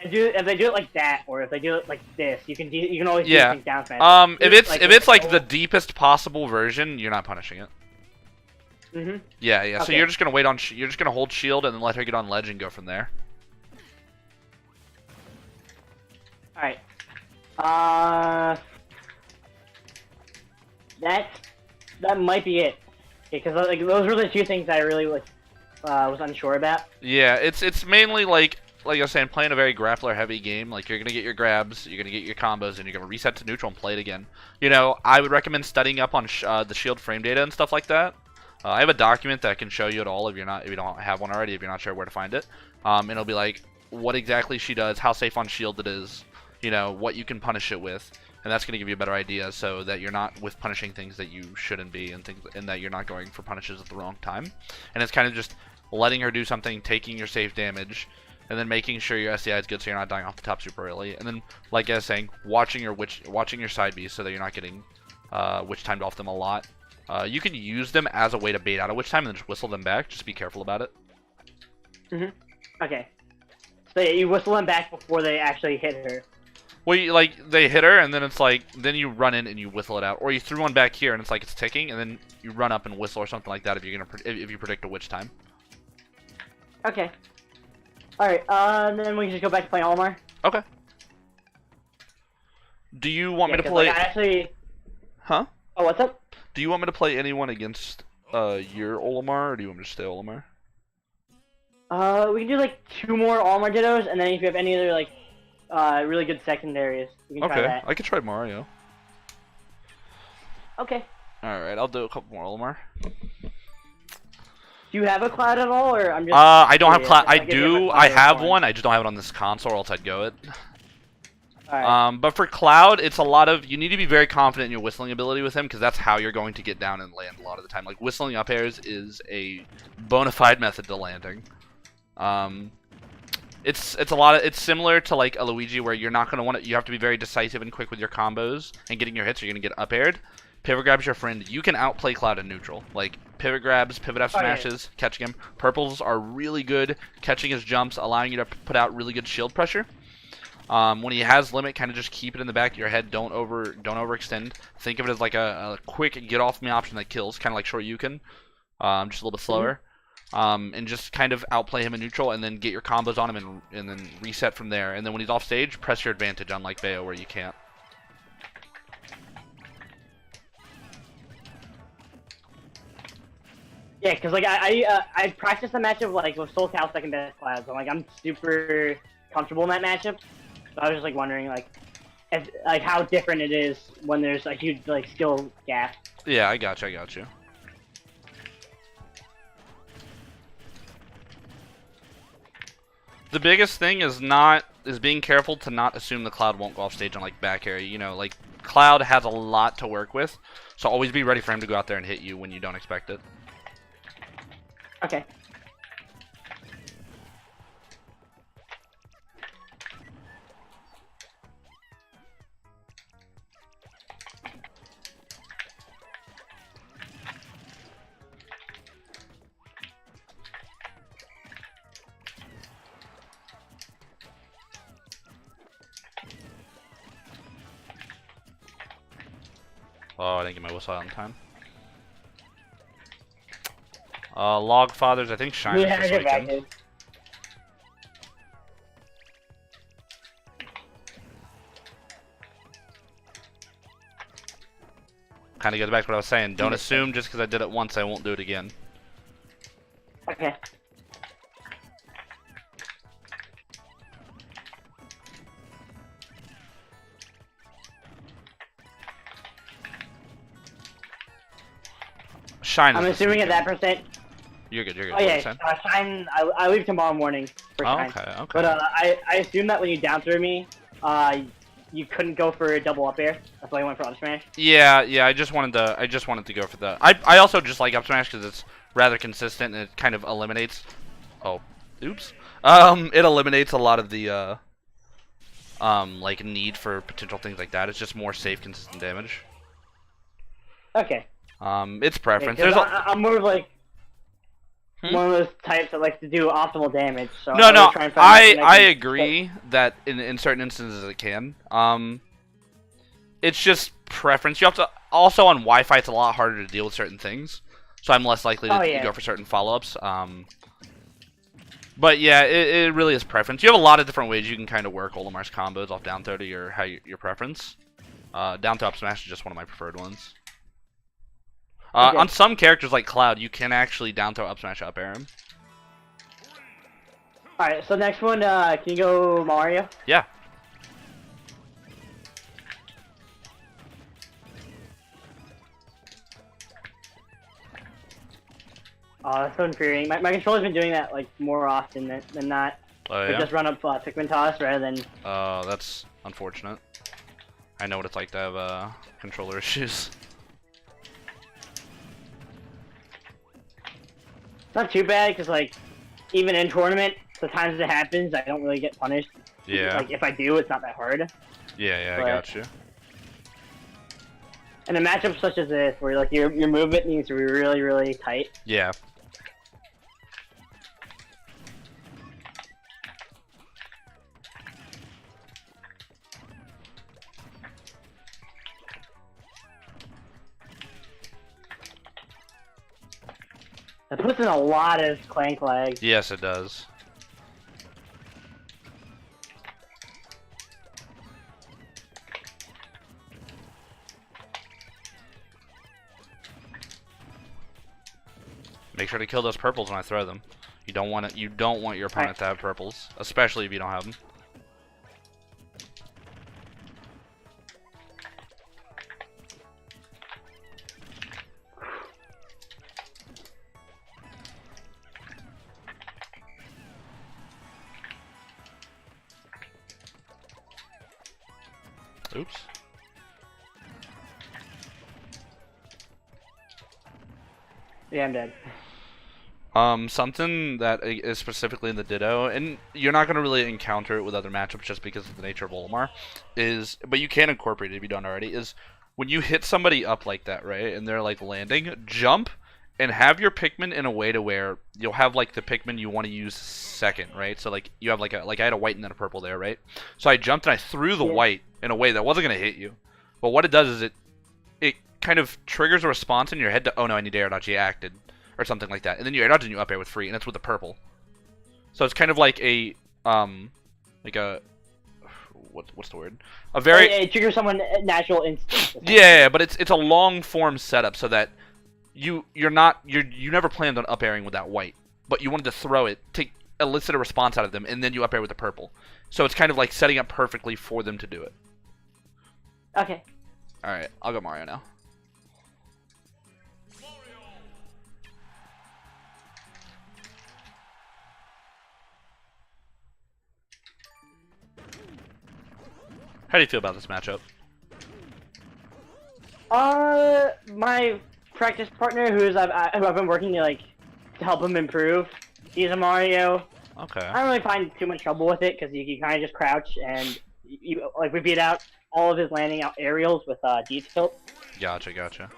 If they do it like that, or if they do it like this, you can always desync down smash. If it's like the deepest possible version, you're not punishing it. Yeah. Okay. So you're just gonna wait on. You're just gonna hold shield and then let her get on ledge and go from there. All right. Uh, that might be it. Because like those were the two things I really was unsure about. Yeah, it's mainly like I was saying, playing a very grappler heavy game. Like you're gonna get your grabs, you're gonna get your combos, and you're gonna reset to neutral and play it again. You know, I would recommend studying up on the shield frame data and stuff like that. I have a document that can show you it all if you don't have one already, if you're not sure where to find it. And it'll be like what exactly she does, how safe on shield it is, you know, what you can punish it with, and that's going to give you a better idea so that you're not with punishing things that you shouldn't be, and that you're not going for punishes at the wrong time. And it's kind of just letting her do something, taking your safe damage, and then making sure your SCI is good so you're not dying off the top super early. And then, like I was saying, watching your side Bs so that you're not getting witch timed off them a lot. You can use them as a way to bait out a witch time and then just whistle them back. Just be careful about it. Okay. So you whistle them back before they actually hit her. Well, they hit her, and then it's like, then you run in and you whistle it out, or you threw one back here, and it's like it's ticking, and then you run up and whistle or something like that if you predict a witch time. Okay. All right. Then we can just go back to playing Olimar. Okay. Do you want me to 'cause, play? like, I actually. Huh? Oh, what's up? Do you want me to play anyone against your Olimar, or do you want me to stay Olimar? We can do like 2 more Olimar Dittos, and then if you have any other like really good secondaries, we can try that. I could try Mario. Okay. Alright, I'll do a couple more Olimar. Do you have a Cloud at all, or I'm just? I don't have Cloud. Like, I have one. I just don't have it on this console, or else I'd go it. Alright. But for Cloud, it's a lot of, you need to be very confident in your whistling ability with him, because that's how you're going to get down and land a lot of the time. Like, whistling up airs is a bona fide method to landing. It's similar to like a Luigi, where you're not gonna want to. You have to be very decisive and quick with your combos and getting your hits. Or you're gonna get up aired. Pivot grabs your friend. You can outplay Cloud in neutral. Like pivot grabs, pivot F smashes, catching him. Purples are really good catching his jumps, allowing you to put out really good shield pressure. When he has limit, kind of just keep it in the back of your head. Don't overextend. Think of it as like a quick get off me option that kills, kind of like short Yukin, just a little bit slower. And just kind of outplay him in neutral, and then get your combos on him, and then reset from there. And then when he's off stage, press your advantage, unlike Bayo, where you can't. Yeah, because like I practiced a matchup like with Soul Cal second best Cloud, so like I'm super comfortable in that matchup. So I was just like wondering like how different it is when there's a huge like skill gap. Yeah, I got you. The biggest thing is being careful to not assume the Cloud won't go off stage on like back area. You know, like Cloud has a lot to work with, so always be ready for him to go out there and hit you when you don't expect it. Okay. Oh, I didn't get my whistle out in time. Log Fathers, I think Shine is this weekend. Kind of goes back to what I was saying. Don't assume just because I did it once I won't do it again. Okay. Shine. I'm assuming at that percent. You're good. Oh yeah, Shine. I leave tomorrow morning for Shine. Okay. But I assume that when you down threw me, you couldn't go for a double up air. That's why I went for up smash. Yeah. I just wanted to go for the. I also just like up smash because it's rather consistent and it kind of eliminates. Oh, oops. It eliminates a lot of the like need for potential things like that. It's just more safe, consistent damage. Okay. It's preference. Yeah, I'm more of like one of those types that likes to do optimal damage. So no, I agree that in certain instances it can. It's just preference. You have to also on Wi-Fi. It's a lot harder to deal with certain things, so I'm less likely to go for certain follow-ups. But yeah, it really is preference. You have a lot of different ways you can kind of work Olimar's combos off down throw to your preference. Down throw up smash is just one of my preferred ones. Okay. On some characters like Cloud, you can actually down throw up smash up air him. Alright, so next one, can you go Mario? Yeah. Oh, that's so infuriating. My controller's been doing that like more often than not. Oh They yeah. just run up Pikmin toss rather than. That's unfortunate. I know what it's like to have controller issues. Not too bad, because like, even in tournament, the times it happens, I don't really get punished. Yeah. Like, if I do, it's not that hard. Yeah, But- I got you. And a matchup such as this, where like your movement needs to be really, really tight. Yeah. That puts in a lot of clank lag. Yes, it does. Make sure to kill those purples when I throw them. You don't want it. You don't want your opponent to have purples, especially if you don't have them. Oops. Yeah, I'm dead. Something that is specifically in the Ditto, and you're not going to really encounter it with other matchups just because of the nature of Olimar, but you can incorporate it if you don't already, is when you hit somebody up like that, right, and they're like landing, jump and have your Pikmin in a way to where you'll have like the Pikmin you want to use second, right? So like you have like I had a white and then a purple there, right? So I jumped and I threw the white in a way that wasn't going to hit you. But what it does is it kind of triggers a response in your head to, oh no, I need to air dodge, he acted, or something like that. And then you air dodge and you up air with free, and it's with the purple. So it's kind of like a, what's the word? A very... It triggers someone natural instinct. Yeah, but it's a long form setup so that you never planned on up airing with that white, but you wanted to throw it to elicit a response out of them, and then you up air with the purple. So it's kind of like setting up perfectly for them to do it. Okay. Alright, I'll go Mario now. How do you feel about this matchup? My practice partner, who I've been working to help him improve, he's a Mario. Okay. I don't really find too much trouble with it because you can kind of just crouch and we beat out all of his landing out aerials with D tilt. Gotcha.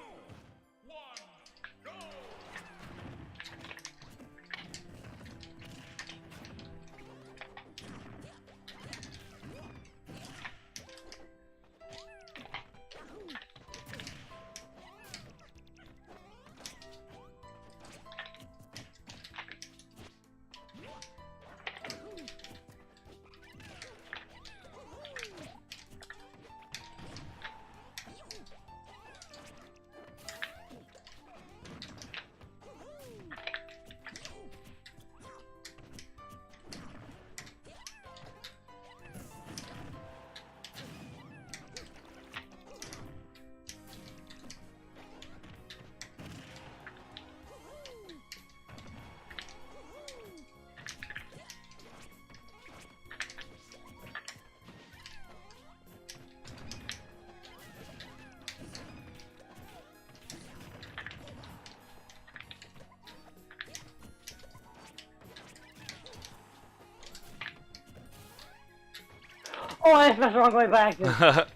Oh, I smashed the wrong way back. It's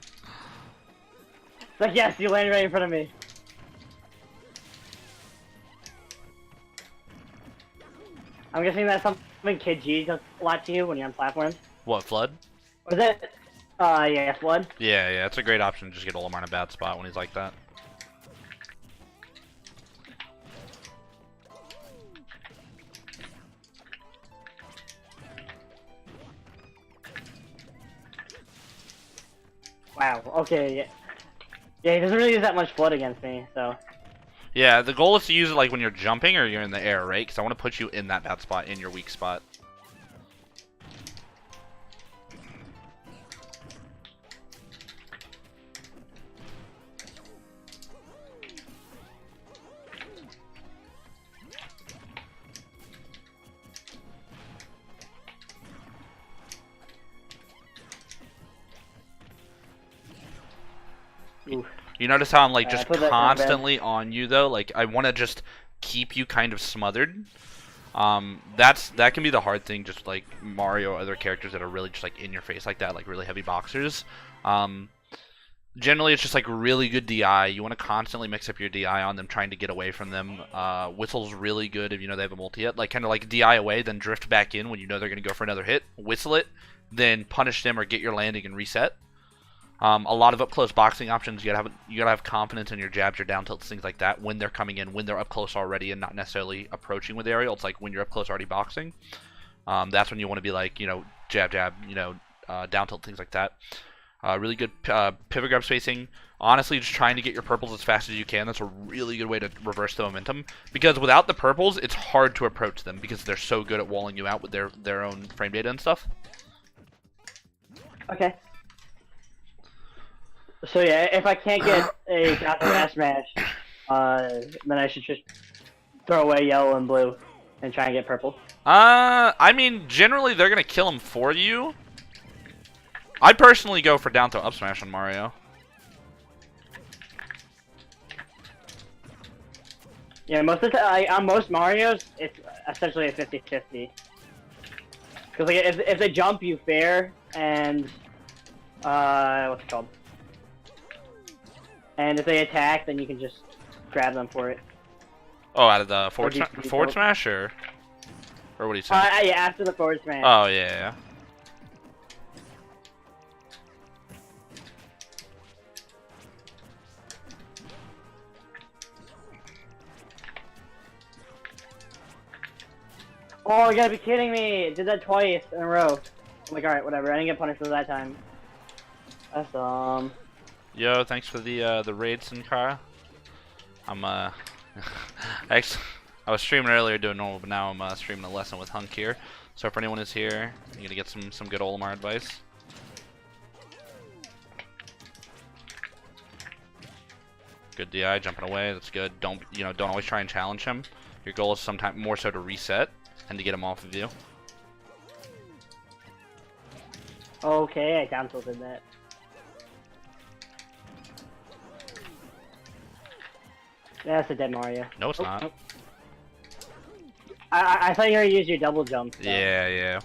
like, yes, you landed right in front of me. I'm guessing that's something Kid G does a lot to you when you're on platforms. What, Flood? Was it? Yeah, Flood. Yeah, it's a great option to just get Olimar in a bad spot when he's like that. Wow. Okay. Yeah. Yeah, he doesn't really use that much flood against me, so. Yeah, the goal is to use it like when you're jumping or you're in the air, right? Because I want to put you in that bad spot, in your weak spot. Oof. You notice how I'm like just put that down bad. constantly on you though? Like I want to just keep you kind of smothered. That can be the hard thing, just like Mario or other characters that are really just like in your face like that, like really heavy boxers. Generally it's just like really good DI. You want to constantly mix up your DI on them, trying to get away from them. Whistle's really good if you know they have a multi hit. Like kind of like DI away, then drift back in when you know they're gonna go for another hit. Whistle it, then punish them or get your landing and reset. A lot of up close boxing options. You gotta have confidence in your jabs, your down tilts, things like that when they're coming in, when they're up close already, and not necessarily approaching with aerial. It's like when you're up close already boxing. That's when you want to be like, you know, jab, you know, down tilt, things like that. Really good pivot grab spacing. Honestly, just trying to get your purples as fast as you can. That's a really good way to reverse the momentum. Because without the purples, it's hard to approach them because they're so good at walling you out with their own frame data and stuff. Okay. So yeah, if I can't get a counter ass smash, then I should just throw away yellow and blue and try and get purple. I mean, generally they're gonna kill him for you. I'd personally go for down throw up smash on Mario. Yeah, most of the time, on most Marios, it's essentially a 50-50. Because like, if they jump, you fair, and what's it called? And if they attack, then you can just grab them for it. Oh, out of the forward smash, or what are you saying? Yeah, after the forward smash. Oh yeah. Oh, you gotta be kidding me! It did that twice in a row. I'm like, alright, whatever. I didn't get punished for that time. That's Yo, thanks for the raid, Sinkara. I'm actually I was streaming earlier doing normal, but now I'm streaming a lesson with Hunk here. So if anyone is here, you're gonna get some good Olimar advice. Good DI, jumping away. That's good. Don't always try and challenge him. Your goal is sometimes more so to reset and to get him off of you. okay, I down tilted that. That's a dead Mario. No, it's not. Oh. I thought you already used your double jump. So. Yeah.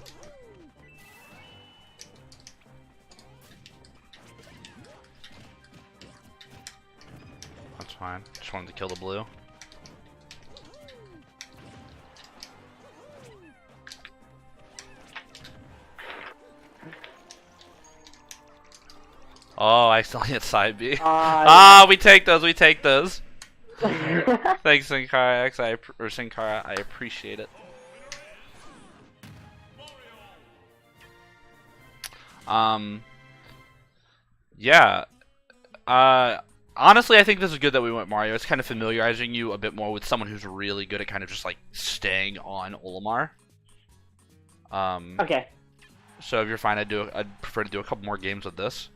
That's fine. Just wanted to kill the blue. Oh, I accidentally hit side B. We take those. Thanks, Sinkara. I appreciate it. Yeah. Honestly, I think this is good that we went Mario. It's kind of familiarizing you a bit more with someone who's really good at kind of just like staying on Olimar. Okay. So if you're fine, I'd prefer to do a couple more games with this.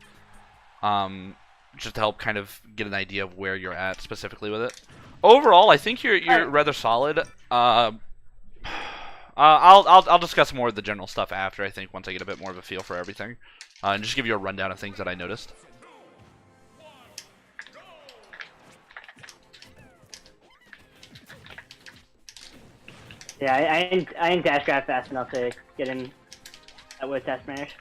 Just to help kind of get an idea of where you're at specifically with it. Overall, I think you're rather solid. I'll discuss more of the general stuff after, I think, once I get a bit more of a feel for everything. And just give you a rundown of things that I noticed. Yeah, I didn't dash grab fast enough to get in with that smash.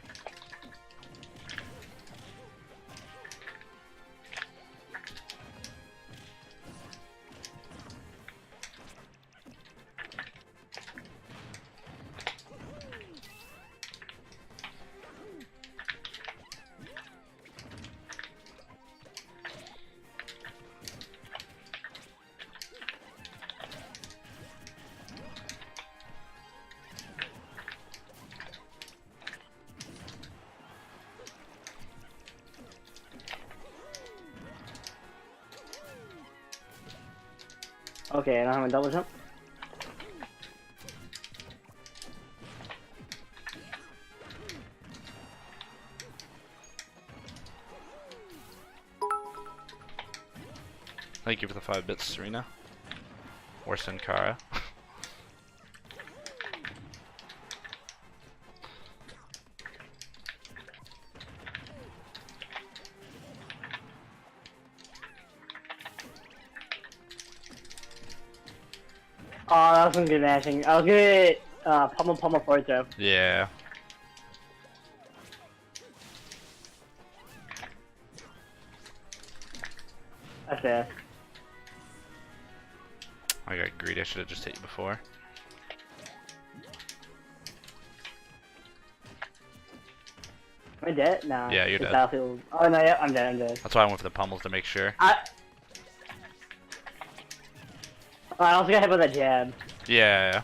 Okay, I don't have a double jump. Thank you for the 5 bits, Serena. Or Sankara. Oh, that was some good mashing. I was good at pummel forward throw. Yeah. That's it. I got greedy. I should have just hit you before. Am I dead? Nah. Yeah, you're This dead. Battlefield. Oh no, yeah, I'm dead. I'm dead. That's why I went for the pummels to make sure. I also got hit by that jab. Yeah.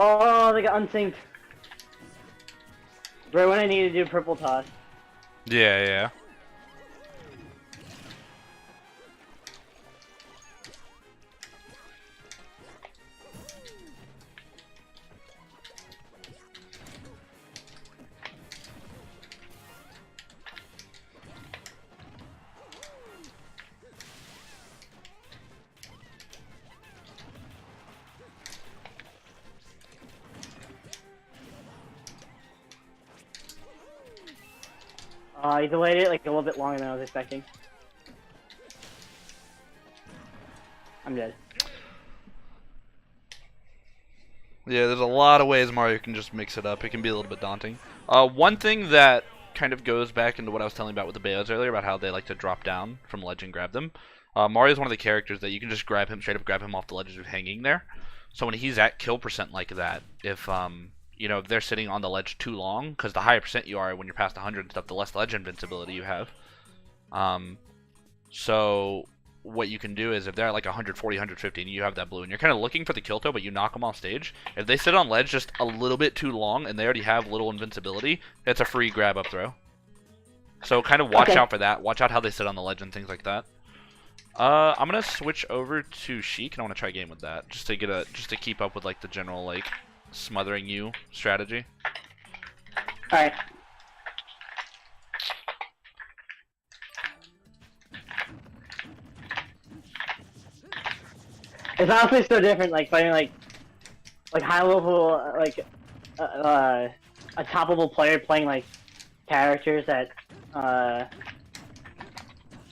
Oh, they got unsynced. Right when I need to do purple toss. Yeah. He delayed it like a little bit longer than I was expecting. I'm dead. Yeah, there's a lot of ways Mario can just mix it up. It can be a little bit daunting. One thing that kind of goes back into what I was telling about with the Baos earlier about how they like to drop down from ledge and grab them. Mario's one of the characters that you can just straight up grab him off the ledge just hanging there. So when he's at kill percent like that, if you know, if they're sitting on the ledge too long, because the higher percent you are when you're past 100 and stuff, the less ledge invincibility you have. So what you can do is if they're at like 140, 150 and you have that blue and you're kind of looking for the kill toe but you knock them off stage, if they sit on ledge just a little bit too long and they already have little invincibility, it's a free grab up throw. So kind of watch out for that. Watch out how they sit on the ledge and things like that. I'm gonna switch over to Sheik and I want to try a game with that just to keep up with like the general like smothering you strategy. Alright. It's honestly so different, like fighting like high level, a top level player playing like characters that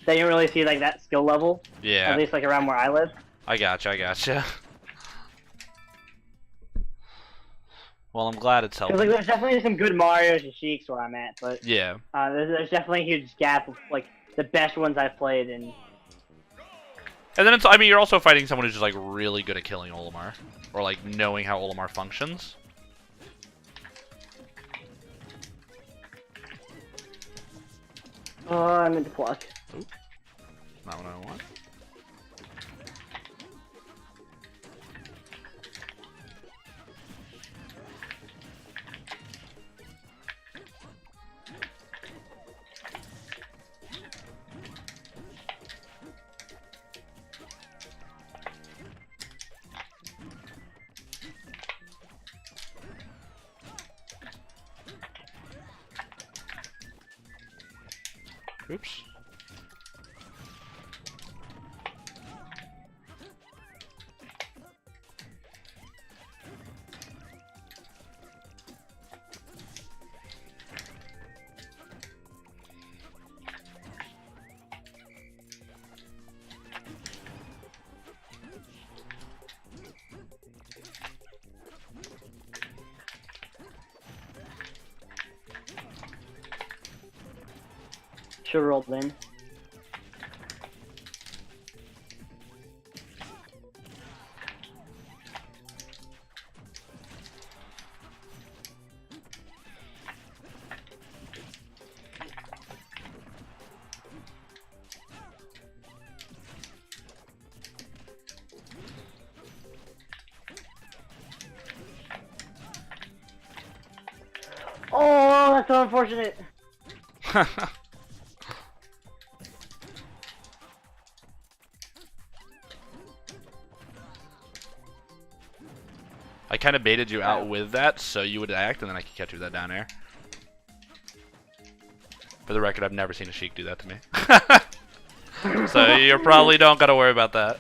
you don't really see like that skill level. Yeah. At least like around where I live. I gotcha. Well, I'm glad it's helping. Cause like there's definitely some good Marios and Sheiks where I'm at, but yeah. There's definitely a huge gap of like the best ones I've played in. And then I mean, you're also fighting someone who's just like really good at killing Olimar, or like knowing how Olimar functions. Oh, I meant to block. Oop. Not what I want. Oops. Should roll in. so unfortunate. I kind of baited you out with that, so you would act, and then I could catch you with that down air. For the record, I've never seen a Sheik do that to me. So you probably don't gotta worry about that.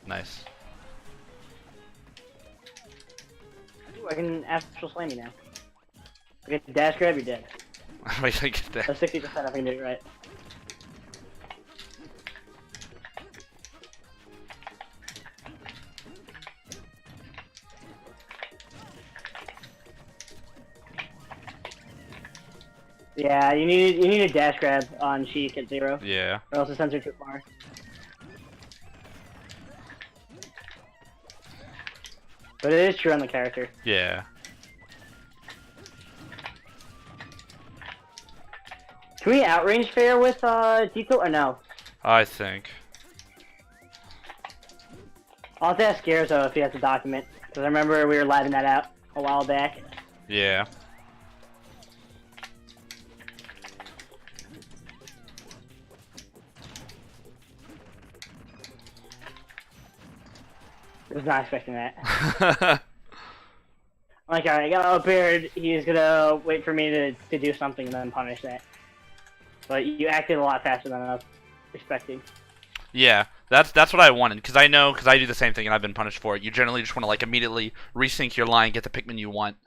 Nice. Ooh, I can astral slam you now. I get dash grab, you're dead. Wait, I get that. That's 60% if I can do it right. Yeah, you need a dash grab on Sheik at 0. Yeah. Or else it sends her too far. But it is true on the character. Yeah. Can we outrange fair with Tito or no? I think. I'll have to ask Garzo if he has a document. Because I remember we were living that out a while back. Yeah. Was not expecting that. I'm like, alright, I got up here, he's gonna wait for me to do something and then punish that. But you acted a lot faster than I was expecting. Yeah, that's what I wanted, because I do the same thing and I've been punished for it. You generally just want to like immediately resync your line, get the Pikmin you want.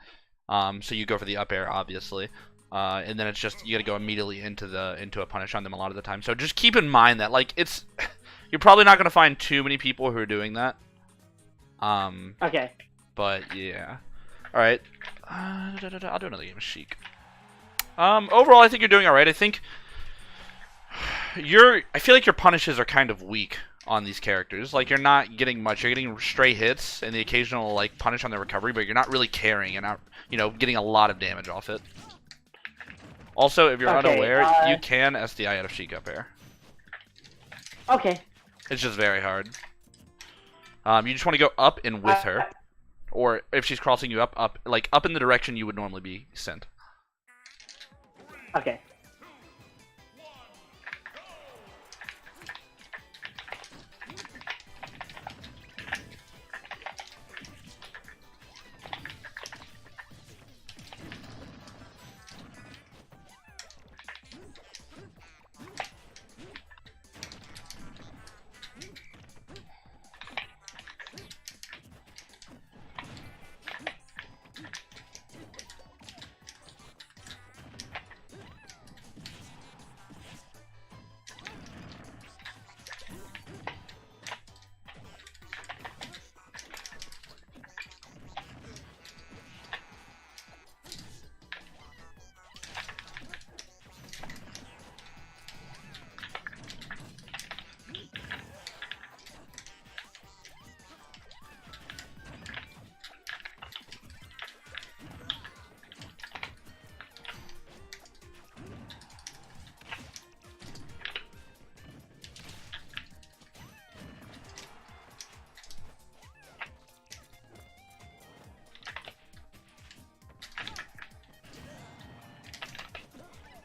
So you go for the up air, obviously. And then it's just, you gotta go immediately into a punish on them a lot of the time. So just keep in mind that, like, you're probably not gonna find too many people who are doing that. Okay. But yeah. Alright. I'll do another game of Sheik. Overall, I think you're doing alright. I think I feel like your punishes are kind of weak on these characters. Like, you're not getting much. You're getting stray hits and the occasional, like, punish on the recovery, but you're not really carrying and not, getting a lot of damage off it. Also, if you're unaware, you can SDI out of Sheik up air. Okay. It's just very hard. You just want to go up and with her. Or if she's crossing you up in the direction you would normally be sent. Okay.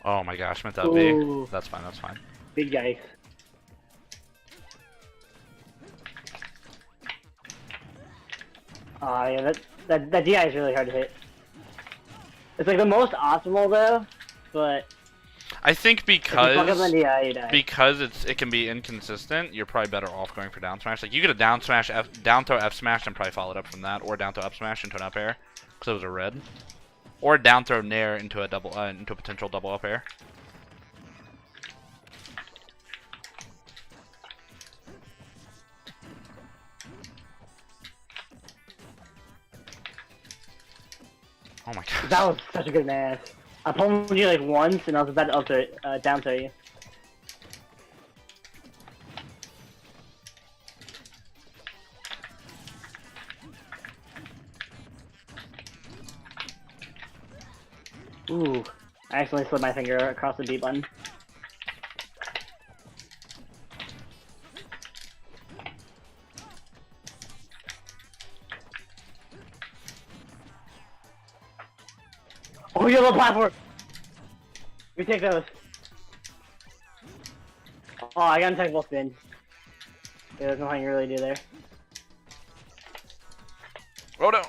Oh my gosh, meant that B. That's fine, that's fine. Big guy. Yeah, that DI is really hard to hit. It's like the most optimal though, but I think because DI, you die. because it can be inconsistent, you're probably better off going for down smash. Like, you get a down smash, down throw F smash, and probably follow it up from that, or down throw up smash into an up air, because it was a red, or down throw nair into a potential double up air. Oh my god. That was such a good match. I pummeled you like once, and I was about to down throw you. Ooh, I accidentally slid my finger across the B button. you have a platform. We take those. Oh, I got Untitled spin. Yeah, there's nothing you really do there. Oh no!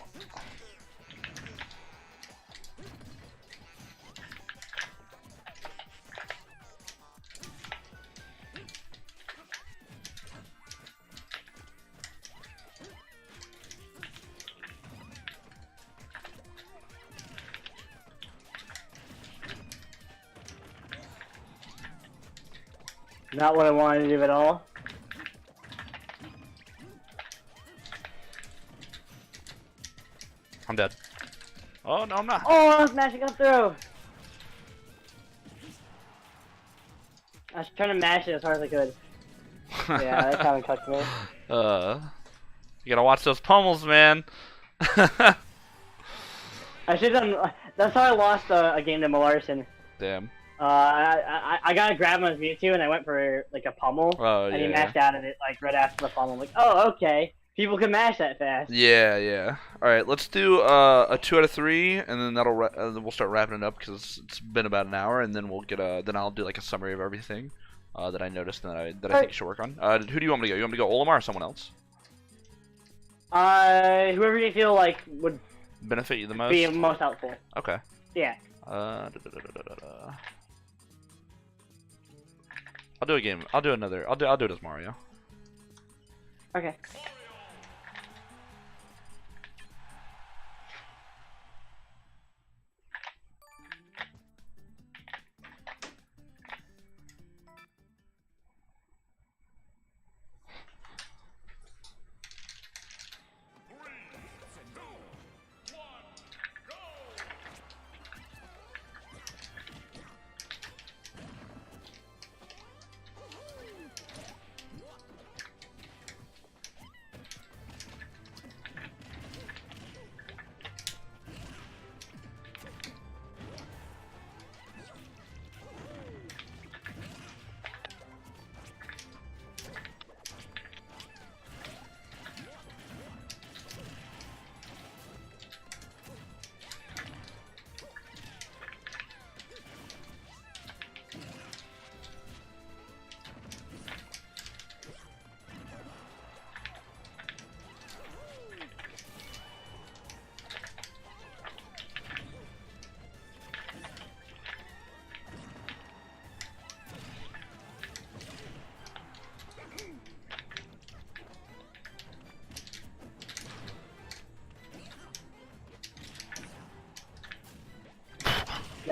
Not what I wanted to do at all. I'm dead. Oh no, I'm not. Oh, I'm smashing up through. I was trying to mash it as hard as I could. Yeah, that kind of cuts me. You gotta watch those pummels, man. I should have done. That's how I lost a game to Malarson. Damn. I got to grab him on his Mewtwo and I went for like a pummel. Oh, and yeah. he mashed out of it like right after the pummel. I'm like, oh, okay. People can mash that fast. Yeah, yeah. All right, let's do a 2 out of 3, and then we'll start wrapping it up because it's been about an hour, and then we'll get then I'll do like a summary of everything that I noticed and that I think you should work on. Who do you want me to go? You want me to go Olimar or someone else? Whoever you feel like would Benefit you the most? be most helpful. Okay. Yeah. I'll do a game. I'll do another. I'll do it as Mario. Okay.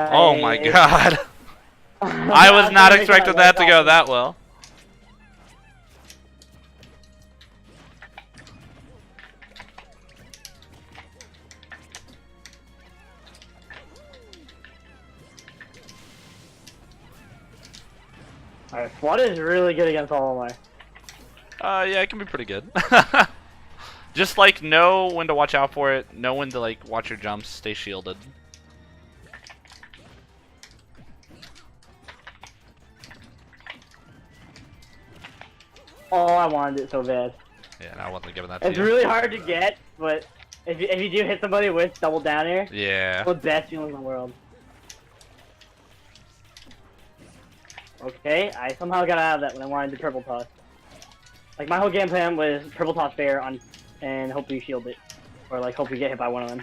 Oh my god. I was not expecting that to go that well. Alright, Flood is really good against Olimar. Yeah, it can be pretty good. Just like know when to watch out for it, know when to like watch your jumps, stay shielded. Oh, I wanted it so bad. Yeah, no, I wasn't giving that to It's you. really hard to get, but if you do hit somebody with double down air, Yeah. it's the best feeling in the world. Okay, I somehow got out of that when I wanted the purple toss. Like my whole game plan was purple toss fair on, and hope you shield it, or like hope you get hit by one of them.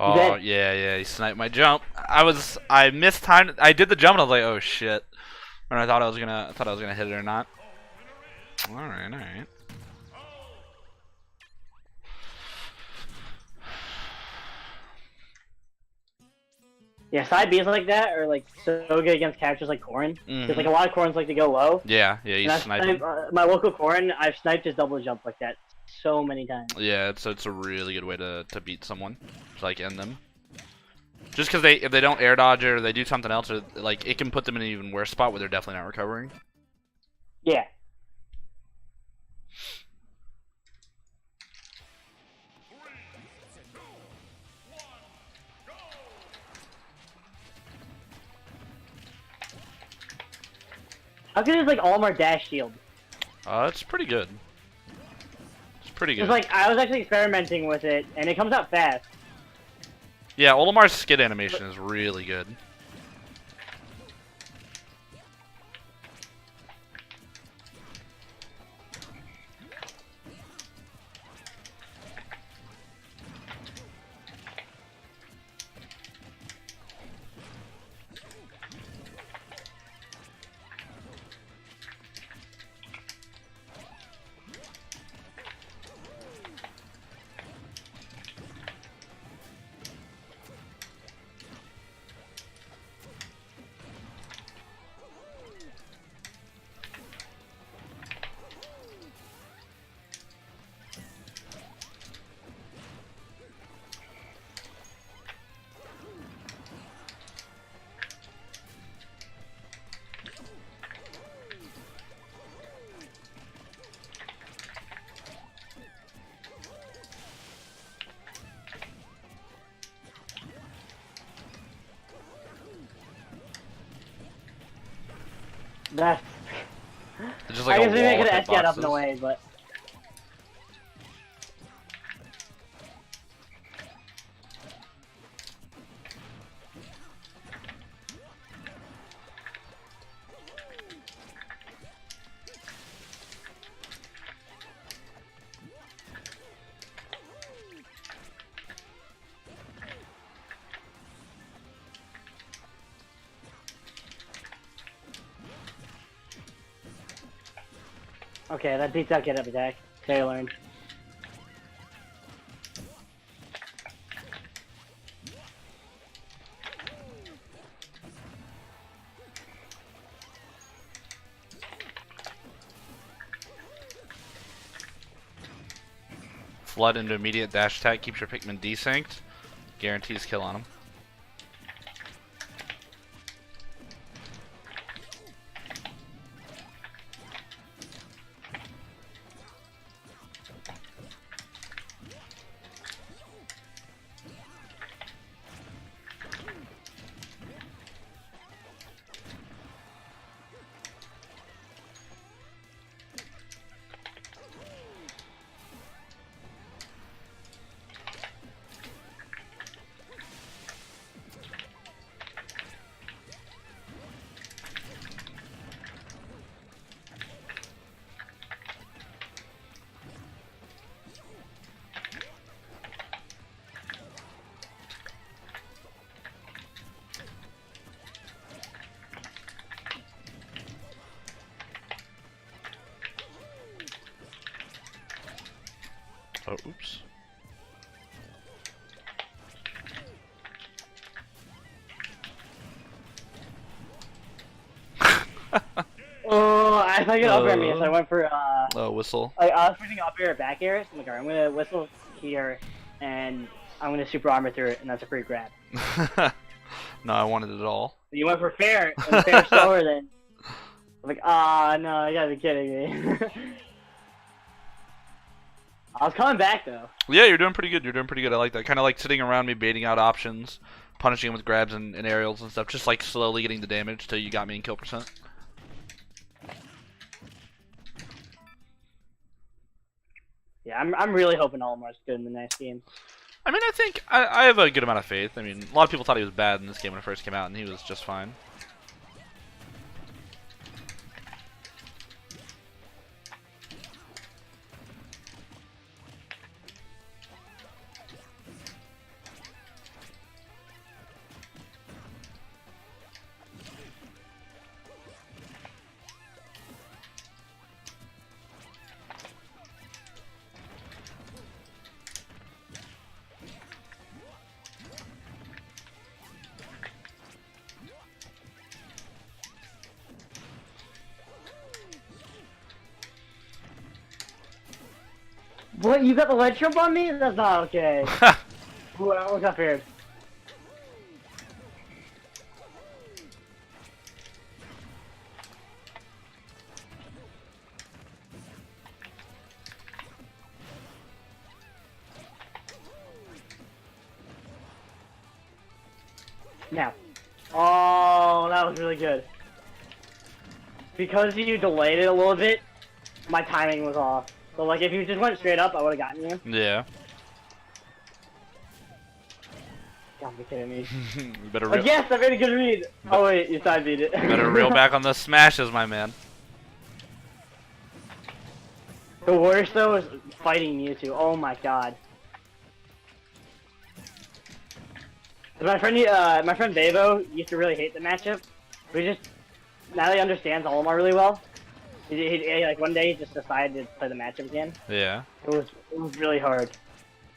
Oh yeah, he sniped my jump. I missed time. I did the jump and I was like, oh shit. And I thought I was gonna hit it or not. All right. Yeah, side Bs like that are like so good against characters like Corrin. Because like a lot of Corrins like to go low. Yeah, you snipe him. My local Corrin, I've sniped his double jump like that so many times. Yeah, it's a really good way to beat someone, to like end them. Just because if they don't air dodge or they do something else, or like it can put them in an even worse spot where they're definitely not recovering. Yeah. How good is like Olimar dash shield? It's pretty good. It's pretty good. It's like I was actually experimenting with it, and it comes out fast. Yeah, Olimar's skid animation is really good. That's. It's just like I a guess maybe I wall could of have SD'd up in a hitboxes. way, but. Okay, that beats out get up attack. Okay, I learned. Flood into immediate dash attack keeps your Pikmin desynced. Guarantees kill on him. Oh, oops. Oh, I thought you could up air me, so I went for Whistle. I was pushing up air, back air. So I'm like, alright, I'm gonna whistle here, and I'm gonna super armor through it, and that's a free grab. No, I wanted it all. You went for fair, and fair slower than. I'm like, ah, no, you gotta be kidding me. I was coming back though. Yeah, you're doing pretty good. You're doing pretty good. I like that. Kind of like sitting around me, baiting out options, punishing him with grabs and aerials and stuff. Just like slowly getting the damage till you got me in kill percent. Yeah, I'm really hoping Olimar's good in the next game. I mean, I think I have a good amount of faith. I mean, a lot of people thought he was bad in this game when it first came out, and he was just fine. What, you got the ledge jump on me? That's not okay. What's up here? Now. Oh, that was really good. because you delayed it a little bit, my timing was off. So like if you just went straight up, I would have gotten you. Yeah. Don't be kidding me. You better Like, yes, I made a good read. Oh wait, you side beat it. better reel back on the smashes, my man. The worst though is fighting Mewtwo. Oh my god. My friend Babo used to really hate the matchup. But he just now that he understands Olimar really well, he like one day he just decided to play the matchup again. Yeah. It was really hard.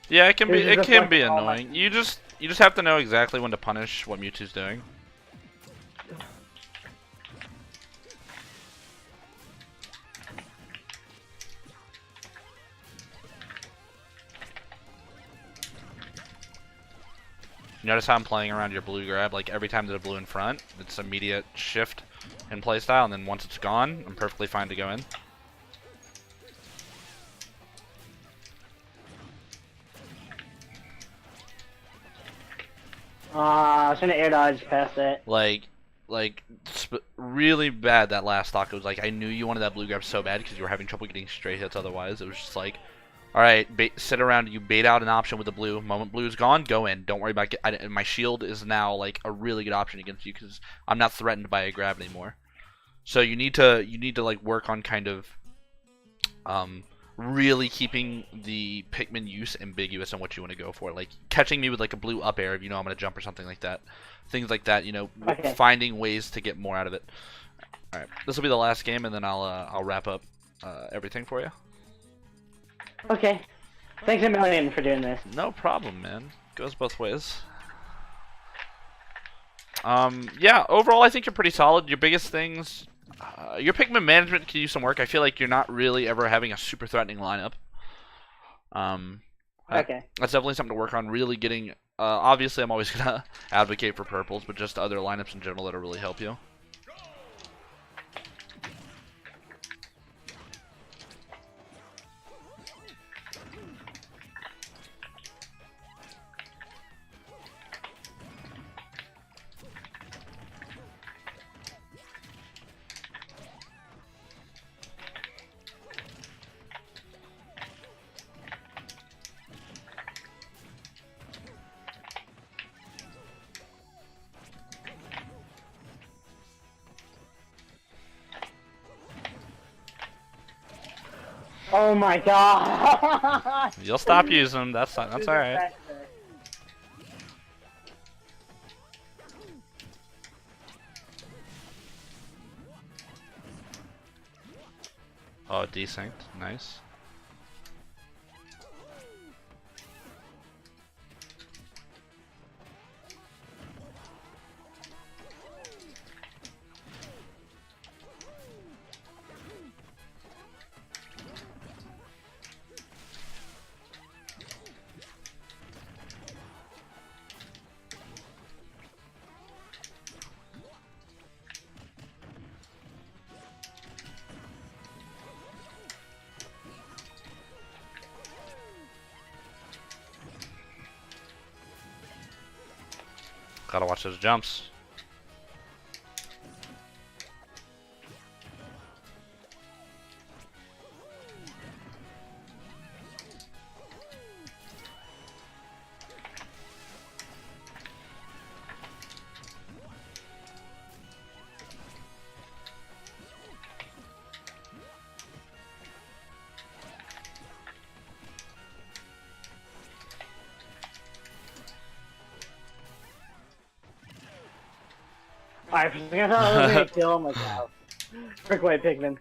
Yeah, it can be reflecting all annoying. You just have to know exactly when to punish what Mewtwo's doing. You notice how I'm playing around your blue grab? Like every time there's a blue in front, it's immediate shift in playstyle, and then once it's gone, I'm perfectly fine to go in. I was trying to air dodge past it. Like really bad that last stock. It was like I knew you wanted that blue grab so bad because you were having trouble getting straight hits otherwise. It was just like, all right, sit around. You bait out an option with the blue. Moment blue's gone, go in. Don't worry about it. My shield is now like a really good option against you because I'm not threatened by a grab anymore. So you need to like work on kind of really keeping the Pikmin use ambiguous on what you want to go for. Like catching me with like a blue up air if you know I'm gonna jump or something like that. Things like that, you know, Okay. finding ways to get more out of it. All right, this will be the last game, and then I'll wrap up everything for you. Okay. Thanks a million for doing this. No problem, man. Goes both ways. Yeah, overall I think you're pretty solid. Your biggest things, your Pikmin management can use some work. I feel like you're not really ever having a super threatening lineup. Okay. That's definitely something to work on. Really getting. Obviously, I'm always gonna advocate for purples, but just other lineups in general that'll really help you. Oh my god! You'll stop using them. That's all right. Oh, desynced. Nice. Gotta watch those jumps. Alright, for a second I thought I was gonna kill him, like, wow. Frick away, Pikmin.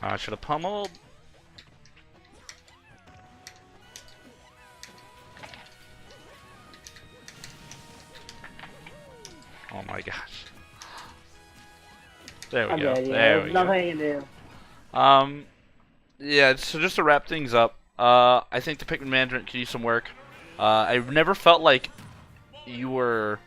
I should have pummeled. Oh my gosh. There we I'm go. dead, yeah. There we There's go. nothing I can do. Yeah, so just to wrap things up, I think the Pikmin management could use some work. I've never felt like you were...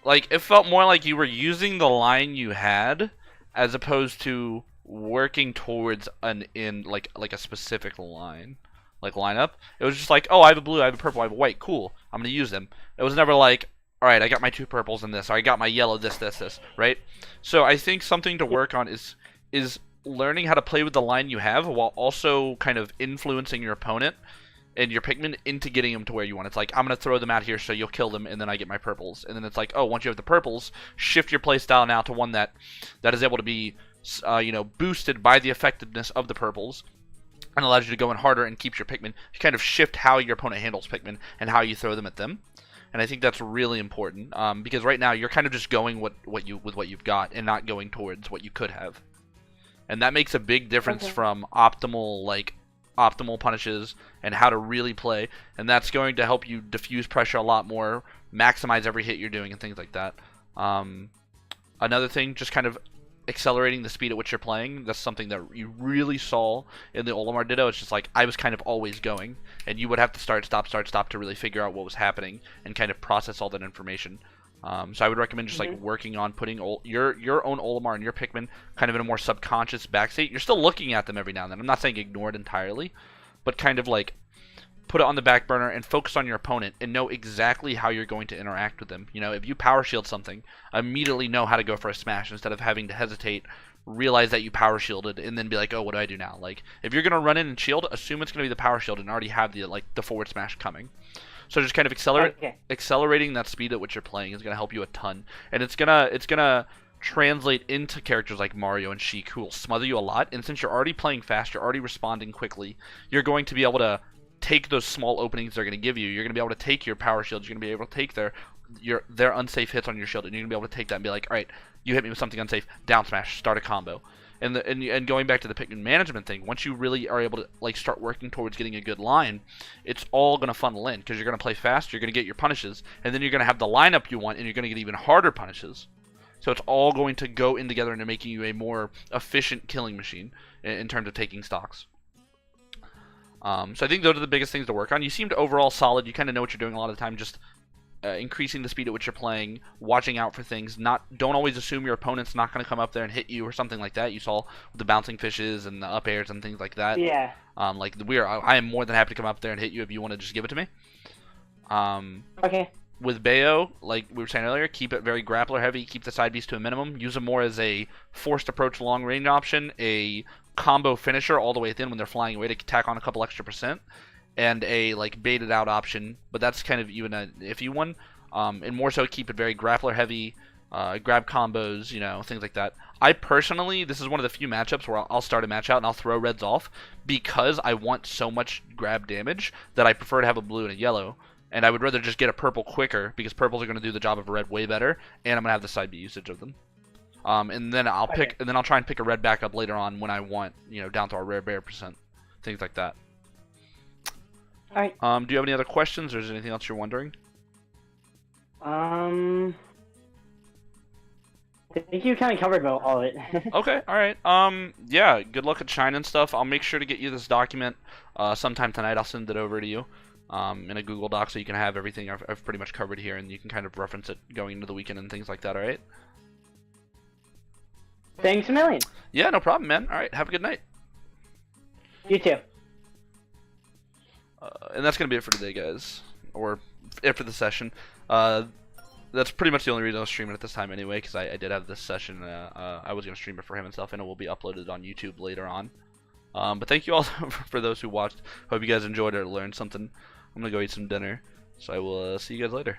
Like, it felt more like you were using the line you had as opposed to working towards like a specific line. Like, lineup. It was just like, oh, I have a blue, I have a purple, I have a white, cool. I'm gonna use them. It was never like, alright, I got my 2 purples in this, or I got my yellow, this, right? So I think something to work on is learning how to play with the line you have while also kind of influencing your opponent and your Pikmin into getting them to where you want. It's like, I'm going to throw them out here so you'll kill them, and then I get my purples. And then it's like, oh, once you have the purples, shift your playstyle now to one that is able to be, boosted by the effectiveness of the purples and allows you to go in harder and keeps your Pikmin. You kind of shift how your opponent handles Pikmin and how you throw them at them. And I think that's really important, because right now you're kind of just going with what you've got and not going towards what you could have. And that makes a big difference from optimal punishes and how to really play. And that's going to help you diffuse pressure a lot more, maximize every hit you're doing, and things like that. Another thing, just kind of accelerating the speed at which you're playing. That's something that you really saw in the Olimar Ditto. It's just like I was kind of always going, and you would have to start, stop to really figure out what was happening and kind of process all that information. So I would recommend just like working on putting your own Olimar and your Pikmin kind of in a more subconscious backstate. You're still looking at them every now and then. I'm not saying ignore it entirely, but kind of like put it on the back burner and focus on your opponent and know exactly how you're going to interact with them. You know, if you power shield something, immediately know how to go for a smash instead of having to hesitate, realize that you power shielded, and then be like, oh, what do I do now? Like, if you're gonna run in and shield, assume it's gonna be the power shield and already have the forward smash coming. So just kind of accelerating that speed at which you're playing is gonna help you a ton, and it's gonna translate into characters like Mario and Sheik, who will smother you a lot. And since you're already playing fast, you're already responding quickly, you're going to be able to take those small openings they're going to give you. You're going to be able to take your power shields. You're going to be able to take their unsafe hits on your shield, and you're going to be able to take that and be like, all right, you hit me with something unsafe, down smash, start a combo. And going back to the Pikmin management thing, once you really are able to like start working towards getting a good line, it's all going to funnel in because you're going to play fast, you're going to get your punishes, and then you're going to have the lineup you want, and you're going to get even harder punishes. So it's all going to go in together into making you a more efficient killing machine in terms of taking stocks. So I think those are the biggest things to work on. You seemed overall solid. You kind of know what you're doing a lot of the time. Just increasing the speed at which you're playing, watching out for things. Don't always assume your opponent's not going to come up there and hit you or something like that. You saw with the bouncing fishes and the up airs and things like that. Yeah. I am more than happy to come up there and hit you if you want to just give it to me. Okay. With Bayo, like we were saying earlier, keep it very grappler heavy. Keep the side beast to a minimum. Use them more as a forced approach long range option, a combo finisher all the way in when they're flying away to tack on a couple extra %, and a like baited out option. But that's kind of even an iffy one. And more so, keep it very grappler heavy. Grab combos, things like that. I personally, this is one of the few matchups where I'll start a match out and I'll throw reds off because I want so much grab damage that I prefer to have a blue and a yellow. And I would rather just get a purple quicker because purples are going to do the job of a red way better, and I'm going to have the side B usage of them. And then I'll try and pick a red back up later on when I want, down to our rare bear %, things like that. All right. Do you have any other questions, or is there anything else you're wondering? I think you kind of covered all of it. Okay, all right. Yeah, good luck at China and stuff. I'll make sure to get you this document sometime tonight. I'll send it over to you in a Google Doc so you can have everything I've pretty much covered here, and you can kind of reference it going into the weekend and things like that, all right? Thanks a million. Yeah, no problem, man. All right, have a good night. You too. And that's going to be it for today, guys. Or after the session. That's pretty much the only reason I was streaming at this time anyway, because I did have this session. I was going to stream it for him and stuff, and it will be uploaded on YouTube later on. But thank you all for those who watched. Hope you guys enjoyed it or learned something. I'm going to go eat some dinner. So I will see you guys later.